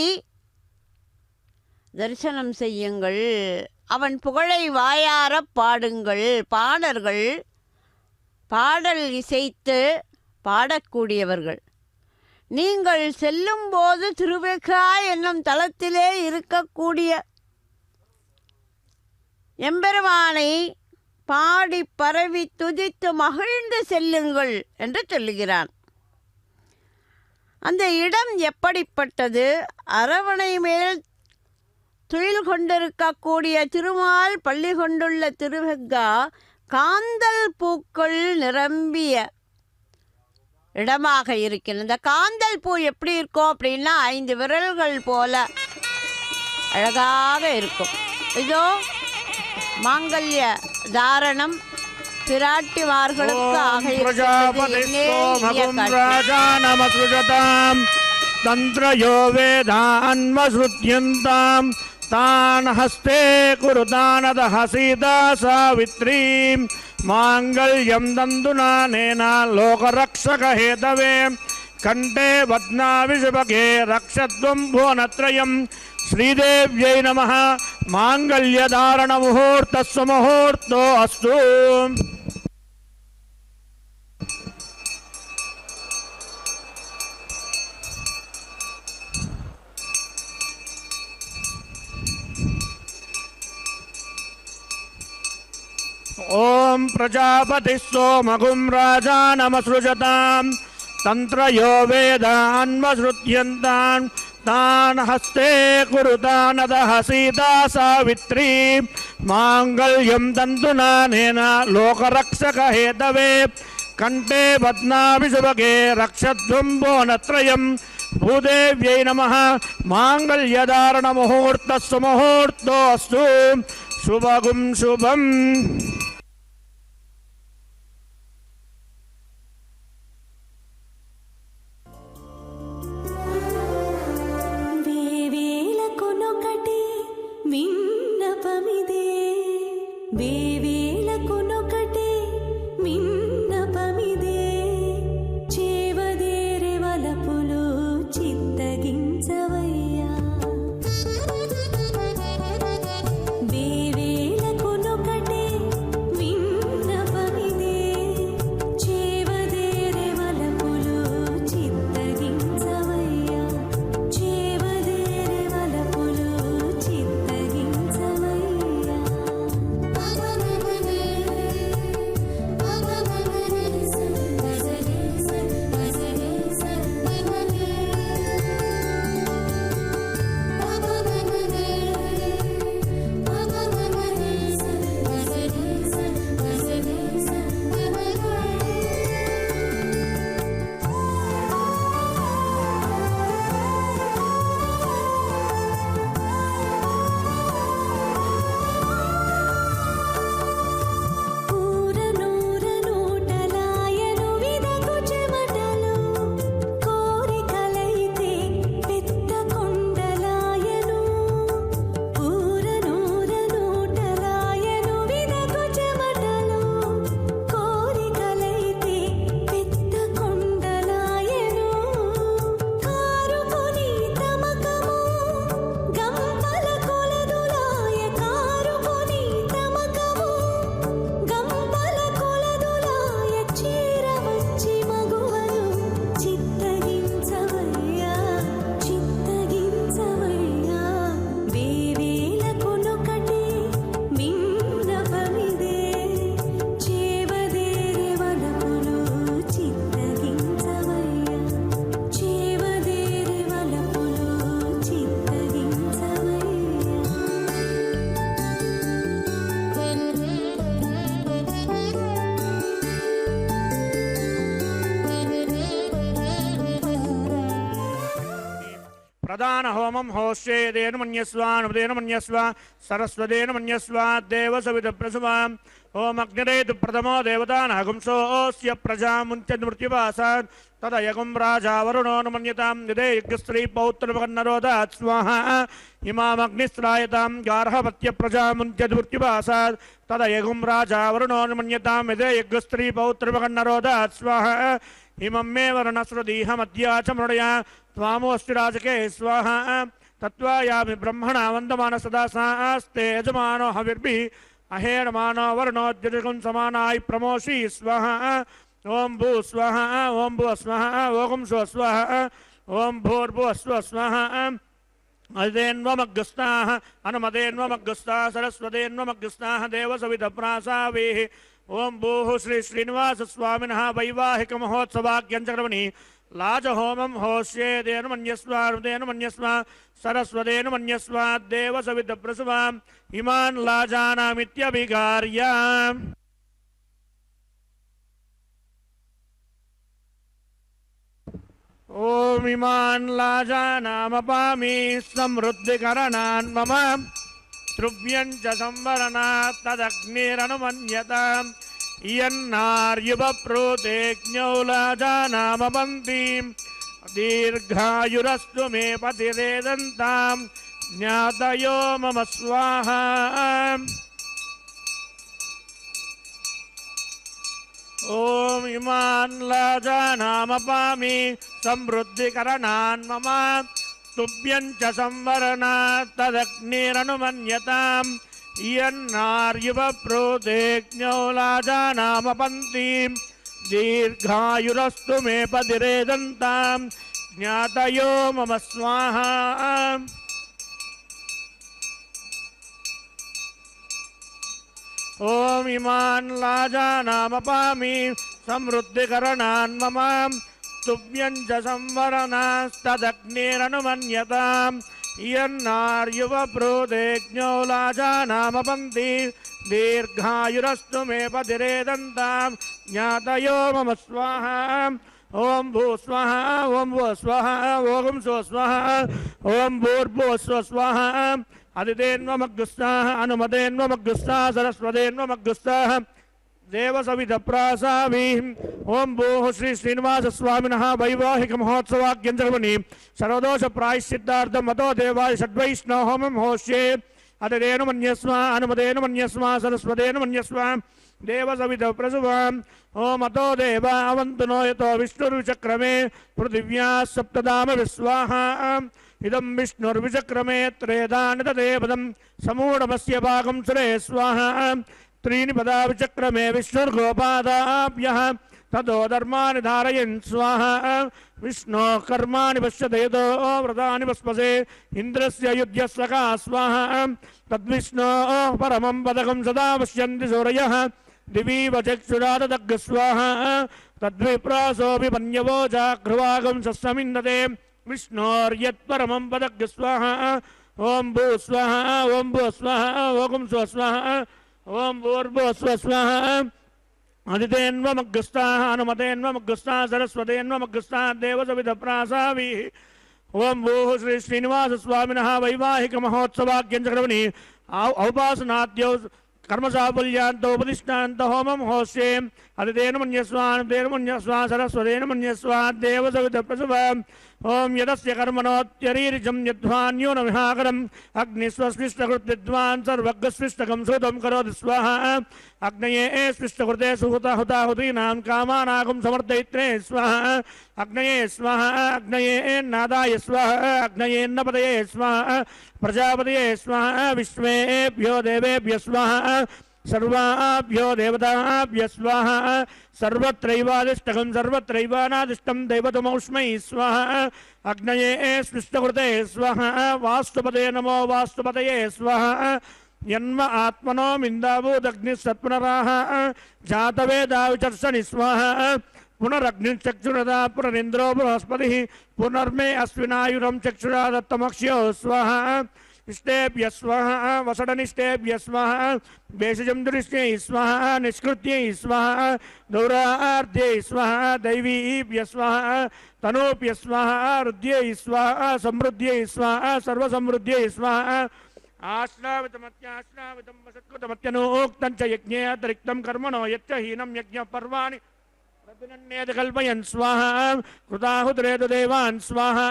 தரிசனம் செய்யுங்கள், அவன் புகழை வாயாரப் பாடுங்கள். பாணர்கள் பாடல் இசைத்து பாடக்கூடியவர்கள். நீங்கள் செல்லும்போது திருவெக்கா என்னும் தலத்திலே இருக்கக்கூடிய எம்பெருமானை பாடி பரவி துதித்து மகிழ்ந்து செல்லுங்கள் என்று சொல்லுகிறான். அந்த இடம் எப்படிப்பட்டது? அரவணை மேல் துயில் கொண்டிருக்கக்கூடிய திருமால் பள்ளி கொண்டுள்ள திருவெக்கா காந்தல் பூக்கள் நிரம்பிய இடமாக இருக்கிறது. இந்த காந்தல் பூ எப்படி இருக்கும் அப்படின்னா 5 விரல்கள் போல அழகாக இருக்கும். இதோ மாங்கல்ய தாரணம் பிராட்டிமார்களுக்கு ஆக தந்திரயோ வேதான்மஸ்ருத்யந்தாம் தான் ஹஸ்தே குருதானத ஹசீதா சாவித்ரீம் மாங்கல்யம் தந்துநானேன லோகரக்ஷக ஹேதவே கண்டே பத்னாவி சுபகே ரக்ஷத்வம் புவனத்ரயம் ஸ்ரீதேவ்யை நமः மாங்கல்யதாரண முகூர்த்தஸ்ஸு முகூர்த்தோ அஸ்து. ஓம் பிரஜாபதிः सोमगुं राजानमसृजतां तन्त्रयो वेदान्मसृज्यन्तान् तान् हस्ते कुरुतानदः सीता सावित्री माङ्गल्यं तन्तुनानेन लोकरक्षकहेतवे कण्ठे बध्नामि सुभगे रक्षध्वं भुवनत्रयं भूदेव्यै नमः माङ्गल्यधारणमुहूर्तस्सु मुहूर्तोऽस्तु शुभगुं शुभम्. प्रधान होमं होष्येदेन मन्यस्वानुदेन मन्यस्व सरस्वतेन मन्यस्व देवसविद प्रसवाम् ओम अग्निरेतु प्रथमो देवतानागुंसोऽस्य प्रजामुञ्चन्मृत्युपासात् तदयगुं राजा वरुणो न मन्यतां यदे यज्ञस्त्री पौत्रपकन्नरोदात् स्वाहा इमामग्निस्त्रायतां गार्हपत्य प्रजामुञ्चन्मृत्युपासात् तदयगुं राजा वरुणो न मन्यतां यदे यज्ञस्त्री पौत्रपकन्नरोदात् स्वाहा इमं मे वर्णस्रुदीहमद्या च मृडया त्वामोऽस्ति राजके स्वाहा तत्त्वायामि ब्रह्मणा वन्दमान सदा सास्ते यजमानो हविर्भिः अहेरमानो वर्णोद्यतिकुं समानाय प्रमोषि स्वाहा ओम भू स्वाहा ओम भू स्वाहा ओम स्व स्वाहा ओम भूर्भुवः स्वः स्वाहा अदेन्वमग्गस्ताः अनुमदेन्वमग्गस्ताः सरस्वतेन्वमग्गस्ताः देवसविधप्रासावेः ओम भूः श्री श्रीनिवास स्वामिनः वैवाहिक महोत्सवाख्यञ्चक्रमणि लाजहोमं होष्येदेन मन्यस्वारुदेन मन्यस्व सरस्वतेन मन्यस्व देवसविधप्रसवाम् इमान् लाजानामित्यभिगार्य ओम इमान् लाजानामपामि समृद्धिकरणान् मम ध्रुव्यं च संवरणात् तदग्निरनुमन्यताम् इयन्नार्युपप्रोतेज्ञौ लाजानामपन्तीं दीर्घायुरस्तु मे पतिरेदन्तां ज्ञातयो मम स्वाहा ओम इमान् लाजानामपामि समृद्धिकरणान् मम तुभ्यं च संवरणात् तदग्निरनुमन्यताम् इयन्नार्युपप्रोतेज्ञौ लाजानामपन्तीं दीर्घायुरस्तु मे पतिरेदन्तां ज्ञातयो मम स्वाहा ओम इमान् लाजानामपामि समृद्धिकरणान् मम तुभ्यं च संवरणास्तदग्निरनुमन्यताम् इयन्नार्युपप्रोतेज्ञौ लाजानामपन्ति दीर्घायुरस्तु मे पतिरेदन्तां ज्ञातयो मम स्वाहा ओम भू स्वाहा ओम भू स्वाहा ओम स्व स्वाहा ओम भूर्भुवः स्वः स्वाहा अदितेन्वमग्गस्ताः अनुमतेन्वमग्गस्ताः सरस्वतेन्वमग्गस्ताः देवसविधप्रासावीः ओम भूः श्री श्रीनिवास स्वामिनः वैवाहिक महोत्सवाख्यञ्चक्रमणि सर्वदोष प्रायश्चित्तार्थं मतो देवाय षड्वैष्णव होमं होष्ये अदितेन मन्यस्व अनुमतेन मन्यस्व सरस्वतेन मन्यस्व देवसविधप्रसवाम् ओम अतो देवा अवन्तु नो यतो विष्णुर्विचक्रमे पृथिव्याः सप्तधाम विस्वाहा इदं विष्णुर्विचक्रमे त्रेधानि तदेवदं समूढमस्य भागं सुरे स्वाहा त्रीणि पदा विचक्रमे विष्णुर्गोपादाभ्यः ततो धर्माणि धारयन् स्वाहा विष्णोः कर्माणि पश्यते यतो व्रतानि वस्पसे इन्द्रस्य युध्यस्सखा स्वाहा तद्विष्णोः परमं पदकं सदा पश्यन्ति सूरयः दिवीव चक्षुराददग्ग स्वाहा तद्विप्रासोऽपि पन्यवो चाक्रुवागं सस्समिन्दते विष्णोर्यत्परमं पदग्ग स्वाहा ओम भू स्वाहा ओम भू स्वाहा ओम स्व स्वाहा ओम भूर्भुवः स्वः स्वाहा अदितेन्वमग्गस्ताः अनुमतेन्वमग्गस्ताः सरस्वतेन्वमग्गस्ताः देवसविधप्रासावीः ओम भूः श्री श्रीनिवास स्वामिनः वैवाहिक महोत्सवाख्यञ्चक्रमणि औपासनाद्यौ कर्मसाफल्यान्तो उपदिष्टान्त होमं होष्ये अदितेन मन्यस्व अनुतेन मन्यस्व सरस्वतेन मन्यस्व देवसविधप्रसवाम् ओम यदस्य कर्मणोत्यरीरिजं यद्वान्यो न विहाकरम् अग्निस्वस्विष्टकृद्विद्वान् सर्वज्ञस्विष्टकं सुतं करोति स्वाहा अग्नये स्विष्टकृते सुहुताहुताहुतीनां कामानागं समर्दयित्रे स्वाहा अग्नये स्वाहा अग्नये नादाय स्वाहा अग्नयेन्नपतये स्वाहा प्रजापतये स्वाहा विश्वेभ्यो देवेभ्यः स्वाहा सर्वाभ्यो देवताभ्यः स्वाहा सर्वत्रैवादिष्टकं सर्वत्रैवानादिष्टं दैवतमौष्मै स्वाहा अग्नये स्विष्टकृते स्वाहा वास्तुपदे नमो वास्तुपतये स्वाहा यन्म आत्मनो मिन्दाभूदग्निः सत्पुनराः जातवेदा विचर्षणि स्वाहा पुनरग्निश्चक्षुरदा पुनरिन्द्रो बृहस्पतिः पुनर्मे अश्विनायुरं चक्षुरा दत्तमक्ष्यो स्वाहा इष्टेभ्यः स्वाहा वसडनिष्टेभ्यः स्वाहा भेषजं दुरिष्टे स्वाहा निष्कृत्यै स्वाहा दौरार्ध्ये स्वाहा दैवीभ्यः स्वाहा तनोभ्यः स्वाहा रुद्ध्यै स्वाहा समृद्ध्यै स्वाहा सर्वसमृद्ध्यै स्वाहा आश्रावितमत्याश्रावितं वसत्कृतमत्यनोक्तं च यज्ञे अतिरिक्तं कर्मणो यच्च हीनं यज्ञपर्वाणि प्रतिनन्येत कल्पयन् स्वाहा कृताहुतिरेतु देवान् स्वाहा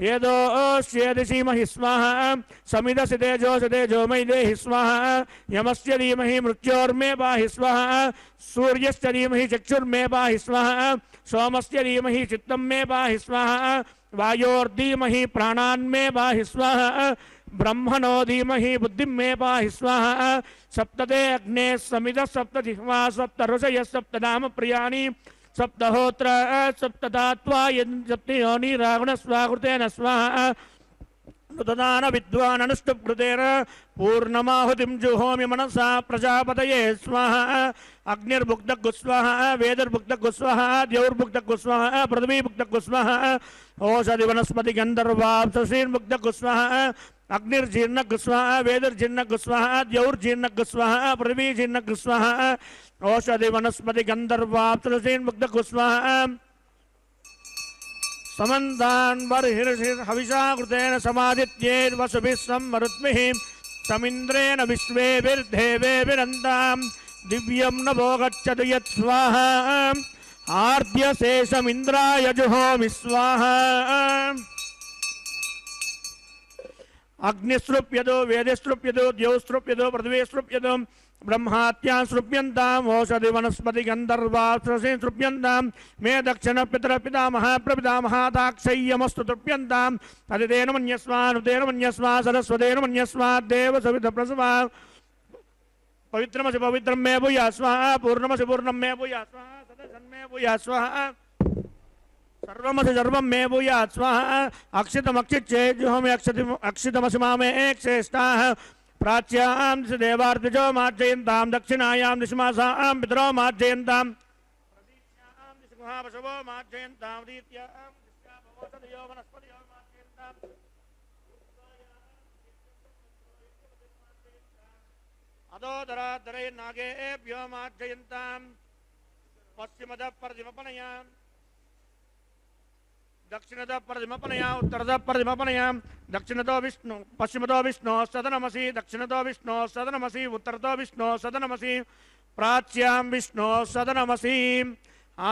येदोऽस्येति धीमहि स्वाहा समिदसि तेजो मयि देहि स्वाहा यमस्य धीमहि मृत्योर्मे पाहि स्वाहा सूर्यस्य धीमहि चक्षुर्मे पाहि स्वाहा सोमस्य धीमहि चित्तं मे पाहि स्वाहा वायोर्धीमहि प्राणान्मे पाहि स्वाहा ब्रह्मणो धीमहि बुद्धिं मे पाहि स्वाहा सप्तते अग्ने समिदः सप्तजिह्वा सप्तऋषयः सप्तनाम प्रियाणि सप्तहोत्र सप्तधात्वा सप्तयोनि रावणस्वाकृतेन स्वाहा नुतदान विद्वान् अनुष्टुप्कृतेन पूर्णमाहुतिं जुहोमि मनसा प्रजापतये स्वाहा अग्निर्भुक्तगुस्वाहा वेदर्भुक्तगुस्वाहा द्यौर्भुक्तगुस्वाहा पृथ्वीभुक्तगुस्वाहा ओषधि वनस्पतिगन्धर्वाप्तश्रीर्भुक्तगुस्वाहा अग्निर्जीर्णगुस्वाहा वेदर्जीर्णगुस्वाहा द्यौर्जीर्णगुस्वाहा पृथ्वीजीर्णगुस्वाहा औषधि वनस्पतिगन्धर्वाप्तश्रीर्भुक्तगुस्वाहा समन्तान् बर्हिर्हविषा कृतेन समादित्यैर्वसुभिः सम्मरुद्भिः समिन्द्रेण विश्वेभिर्देवेभिरन्तां दिव्यं नभो गच्छतु यत् स्वाहा आर्द्यशेषमिन्द्राय जुहोमि स्वाहा अग्निस्रुप्यतो वेदस्रुप्यतो द्यौस्रुप्यतो पृथ्वीस्रुप्यतो ब्रह्मात्यां सृप्यन्ताम् ओषधि वनस्पति गन्धर्वाप्तश्रीं सृप्यन्तां मे दक्षिण पितरपितामह प्रपितामहादाक्षय्यमस्तु तृप्यन्तां तदितेन मन्यस्मानुतेन मन्यस्मा सरस्वतेन मन्यस्माद्देव सवितप्रसवा पवित्रमसि पवित्रं मे भूया स्वाहा पूर्णमसि पूर्णं मे भूया स्वाहा सदसन् मे भूया स्वाहा सर्वमसि सर्वं मे भूया स्वाहा अक्षितमक्षिच्चेज्जुहोमि अक्षितमसि मामे श्रेष्ठाः प्राच्यां दिशि देवार्तिजो मार्जयन्तां दक्षिणायां दिशि मासां पितरो मार्जयन्तां प्रदीच्यां दिशि महापशवो मार्जयन्तां रीत्यां दिश्याभवोषधयो वनस्पतयो मार्जयन्तां अदोदरादरैर्नागेभ्यो मार्जयन्तां पश्चिमतः प्रतिमपनयां दक्षिणतः प्रतिमपनयां उत्तरतः प्रतिमपनयां दक्षिणतो विष्णु पश्चिमतो विष्णु सदनमसि दक्षिणतो विष्णु सदनमसि उत्तरतो विष्णु सदनमसि प्राच्यां विष्णु सदनमसि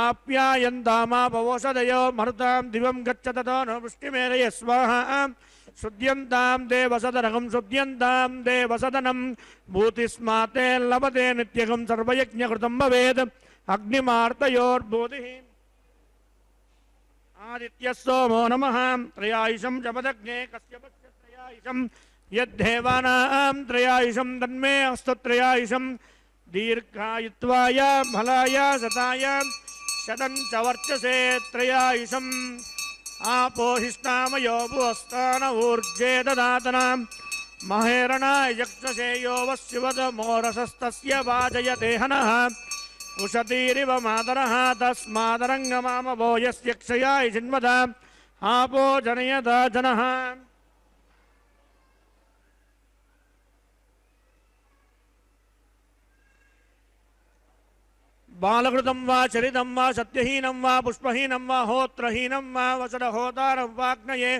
आप्यायन्तामापवोषधयो मरुतां दिवं गच्छततो न वृष्टिमेरय स्वाहा शुद्ध्यन्तां देवसदनगं शुद्ध्यन्तां देवसदनं भूतिस्माते लभते नित्यगं सर्वयज्ञकृतं भवेत् अग्निमार्तयोर्भूतिः आदित्य सोमो नमः त्रयायुषं जपदग्ने कश्यपस्य त्रयायुषं यद्देवानां त्रयायुषं तन्मे अस्तु त्रयायुषं दीर्घायुत्वाय फलाय शताय शतं च वर्चसे त्रयायुषम् आपोहिष्टामयो भुवस्तान ऊर्जे ददातनां महेरणाय यक्षसे यो वस्युवद मोरसस्तस्य वाजयते हनः उषतीरिव मातरः तस्मादरङ्गमामभो यस्य क्षयाय जिन्मदा आपो जनयत जनः बालकृतं वा चरितं वा सत्यहीनं वा पुष्पहीनं वा होत्रहीनं वा वसडहोतारं वाग्नये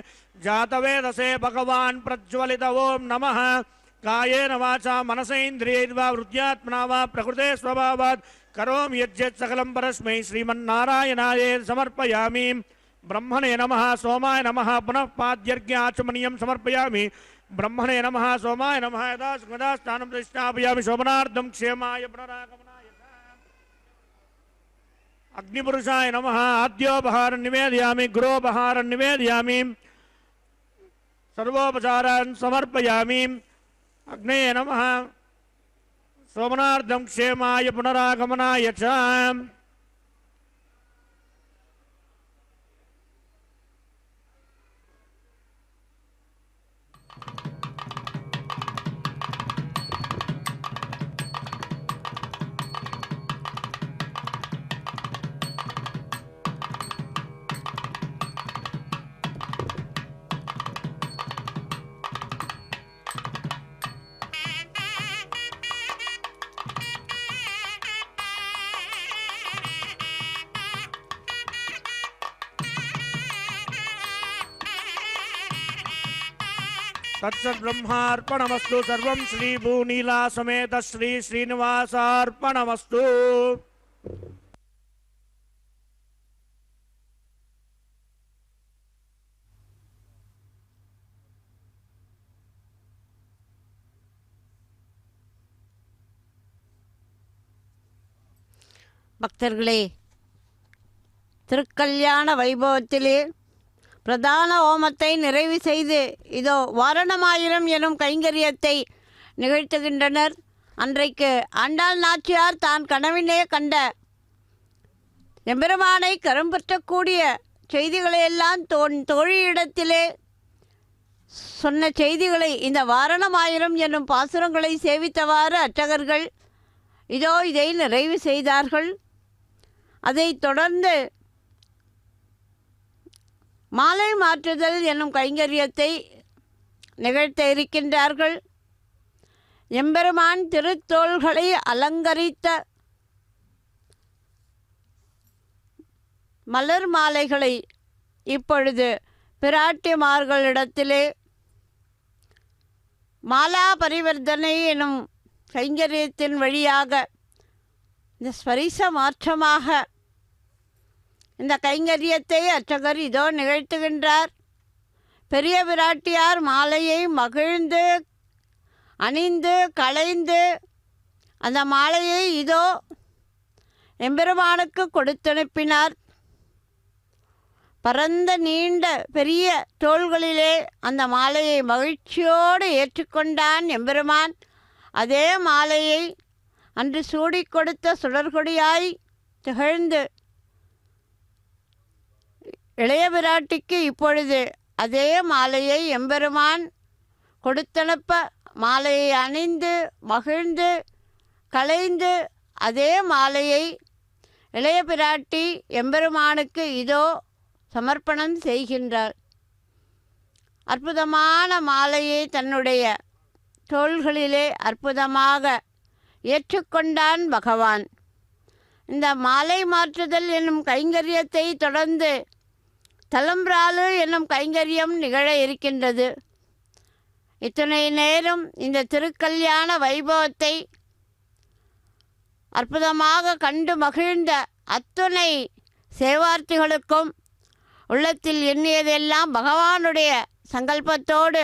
जातवेदसे भगवान् प्रज्वलित ओं नमः कायेन वाचा मनसेन्द्रियैर्वा वृद्ध्यात्मना वा प्रकृते स्वभावात् करोमि यज्जत् सकलं परस्मै श्रीमन्नारायणाय समर्पयामि ब्रह्मणे नमः सोमाय नमः पुनः पाद्यर्घ्याचमनीयं समर्पयामि ब्रह्मणे नमः सोमाय नमः यदा सुखदा स्नानं प्रतिष्ठापयामि शोभनार्थं क्षेमाय पुनरागमनाय अग्निपुरुषाय नमः आद्योपहारं निवेदयामि गुरोपहारं निवेदयामि सर्वोपचारान् समर्पयामि अग्नये नमः सोमनार्थं क्षेमाय पुनरागमनाय च तत्सद्ब्रह्मार्पणमस्तु सर्वं श्री भूनीला समेत श्री श्रीनिवासार्पणमस्तु. பக்தர்களே, திருக்கல்யாண வைபவத்திலே பிரதான ஹோமத்தை நிறைவு செய்து இதோ வாரணமாயிரம் எனும் கைங்கரியத்தை நிகழ்த்துகின்றனர். அன்றைக்கு ஆண்டாள் நாச்சியார் தான் கனவிலே கண்ட எம்பெருமானை கரம்பற்றக்கூடிய செய்திகளையெல்லாம் தோழியிடத்திலே சொன்ன செய்திகளை இந்த வாரணமாயிரம் என்னும் பாசுரங்களை சேவித்தவாறு அர்ச்சகர்கள் இதோ இதை நிறைவு செய்தார்கள். அதைத் தொடர்ந்து மாலை மாற்றுதல் என்னும் கைங்கரியத்தை நிகழ்த்த இருக்கின்றார்கள். எம்பெருமான் திருத்தோள்களை அலங்கரித்த மலர் மாலைகளை இப்பொழுது பிராட்டிமார்களிடத்திலே மாலா பரிவர்த்தனை எனும் கைங்கரியத்தின் வழியாக இந்த ஸ்பரிச மாற்றமாக இந்த கைங்கரியத்தை அர்ச்சகர் இதோ நிகழ்த்துகின்றார். பெரிய பிராட்டியார் மாலையை மகிழ்ந்து அணிந்து களைந்து அந்த மாலையை இதோ எம்பெருமானுக்கு கொடுத்தனுப்பினார். பரந்த நீண்ட பெரிய தோள்களிலே அந்த மாலையை மகிழ்ச்சியோடு ஏற்றுக்கொண்டான் எம்பெருமான். அதே மாலையை அன்று சூடி கொடுத்த சுடர்கொடியாய் திகழ்ந்து இளைய பிராட்டிக்கு இப்பொழுது அதே மாலையை எம்பெருமான் கொடுத்தனுப்ப மாலையை அணிந்து மகிழ்ந்து களைந்து அதே மாலையை இளைய பிராட்டி எம்பெருமானுக்கு இதோ சமர்ப்பணம் செய்கின்றார். அற்புதமான மாலையை தன்னுடைய தோள்களிலே அற்புதமாக ஏற்றுக்கொண்டான் பகவான். இந்த மாலை மாற்றுதல் என்னும் கைங்கரியத்தை தொடர்ந்து தலம்பிராலு என்னும் கைங்கரியம் நிகழ இருக்கின்றது. இத்தனை நேரம் இந்த திருக்கல்யாண வைபவத்தை அற்புதமாக கண்டு மகிழ்ந்த அத்துணை சேவார்த்திகளுக்கும் உள்ளத்தில் எண்ணியதெல்லாம் பகவானுடைய சங்கல்பத்தோடு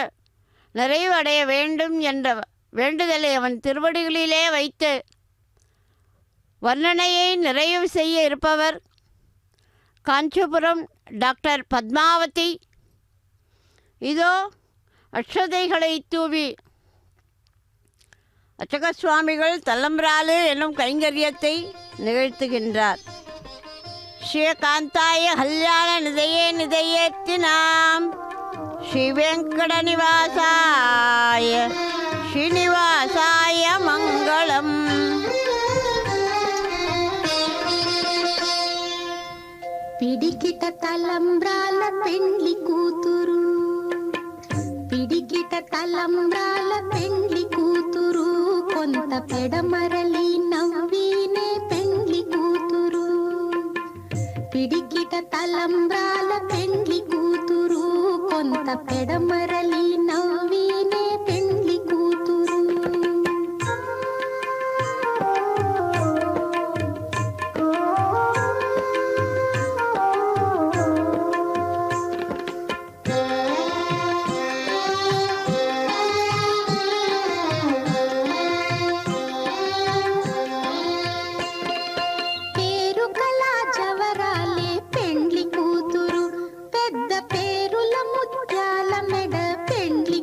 நிறைவடைய வேண்டும் என்ற வேண்டுதலை அவன் திருவடிகளிலே வைத்து வர்ணனையை நிறைவு செய்ய இருப்பவர் காஞ்சிபுரம் டாக்டர் பத்மாவதி. இதோ அக்ஷதைகளை தூவி அர்ச்சக சுவாமிகள் தலம்பிராலு என்னும் கைங்கரியத்தை நிகழ்த்துகின்றார். ஸ்ரீகாந்தாய கல்யாண நிதையே நிதையேத்தினாம் ஸ்ரீ வெங்கட நிவாசாய ஸ்ரீனிவாசாய மங்களம். పిడికిట తలంబ్రాల పెండ్లి కూతురు, పిడికిట తలంబ్రాల పెండ్లి కూతురు, కొంత పెడమరలి నవ్వినే పెండ్లి కూతురు. పిడికిట తలంబ్రాల పెండ్లి కూతురు, కొంత పెడమరలి నవ్వినే పెండ్లి కూతురు. పెండ్లి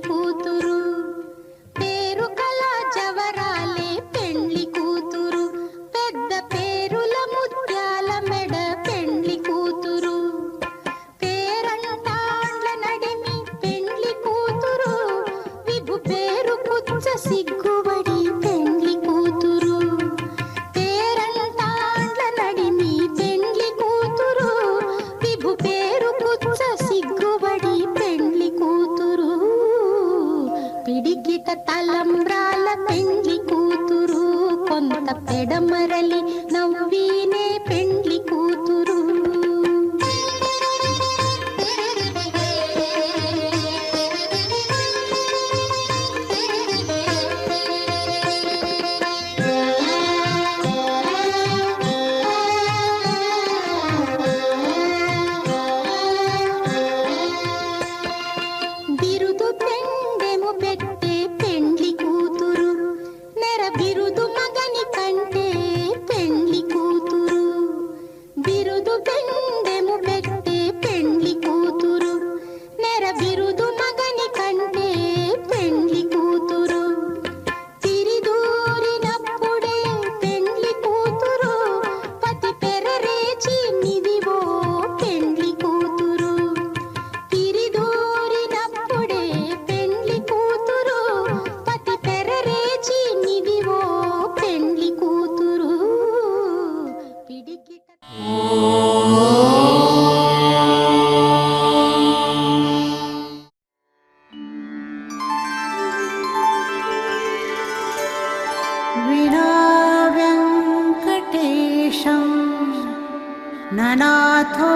ननाथो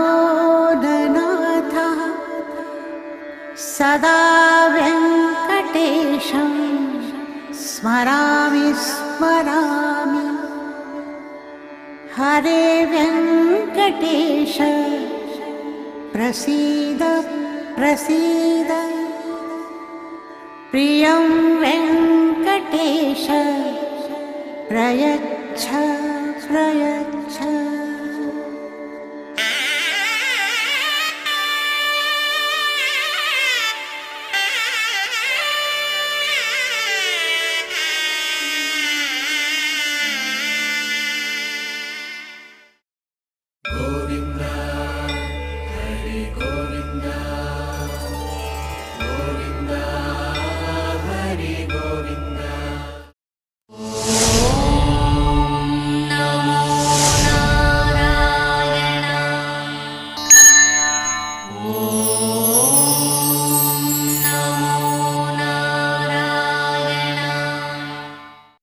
ननाथः सदा वेङ्कटेशं स्मरामि स्मरामि। हरे वेङ्कटेश प्रसीद प्रसीद। प्रियं वेङ्कटेश प्रयच्छ प्रयच्छ।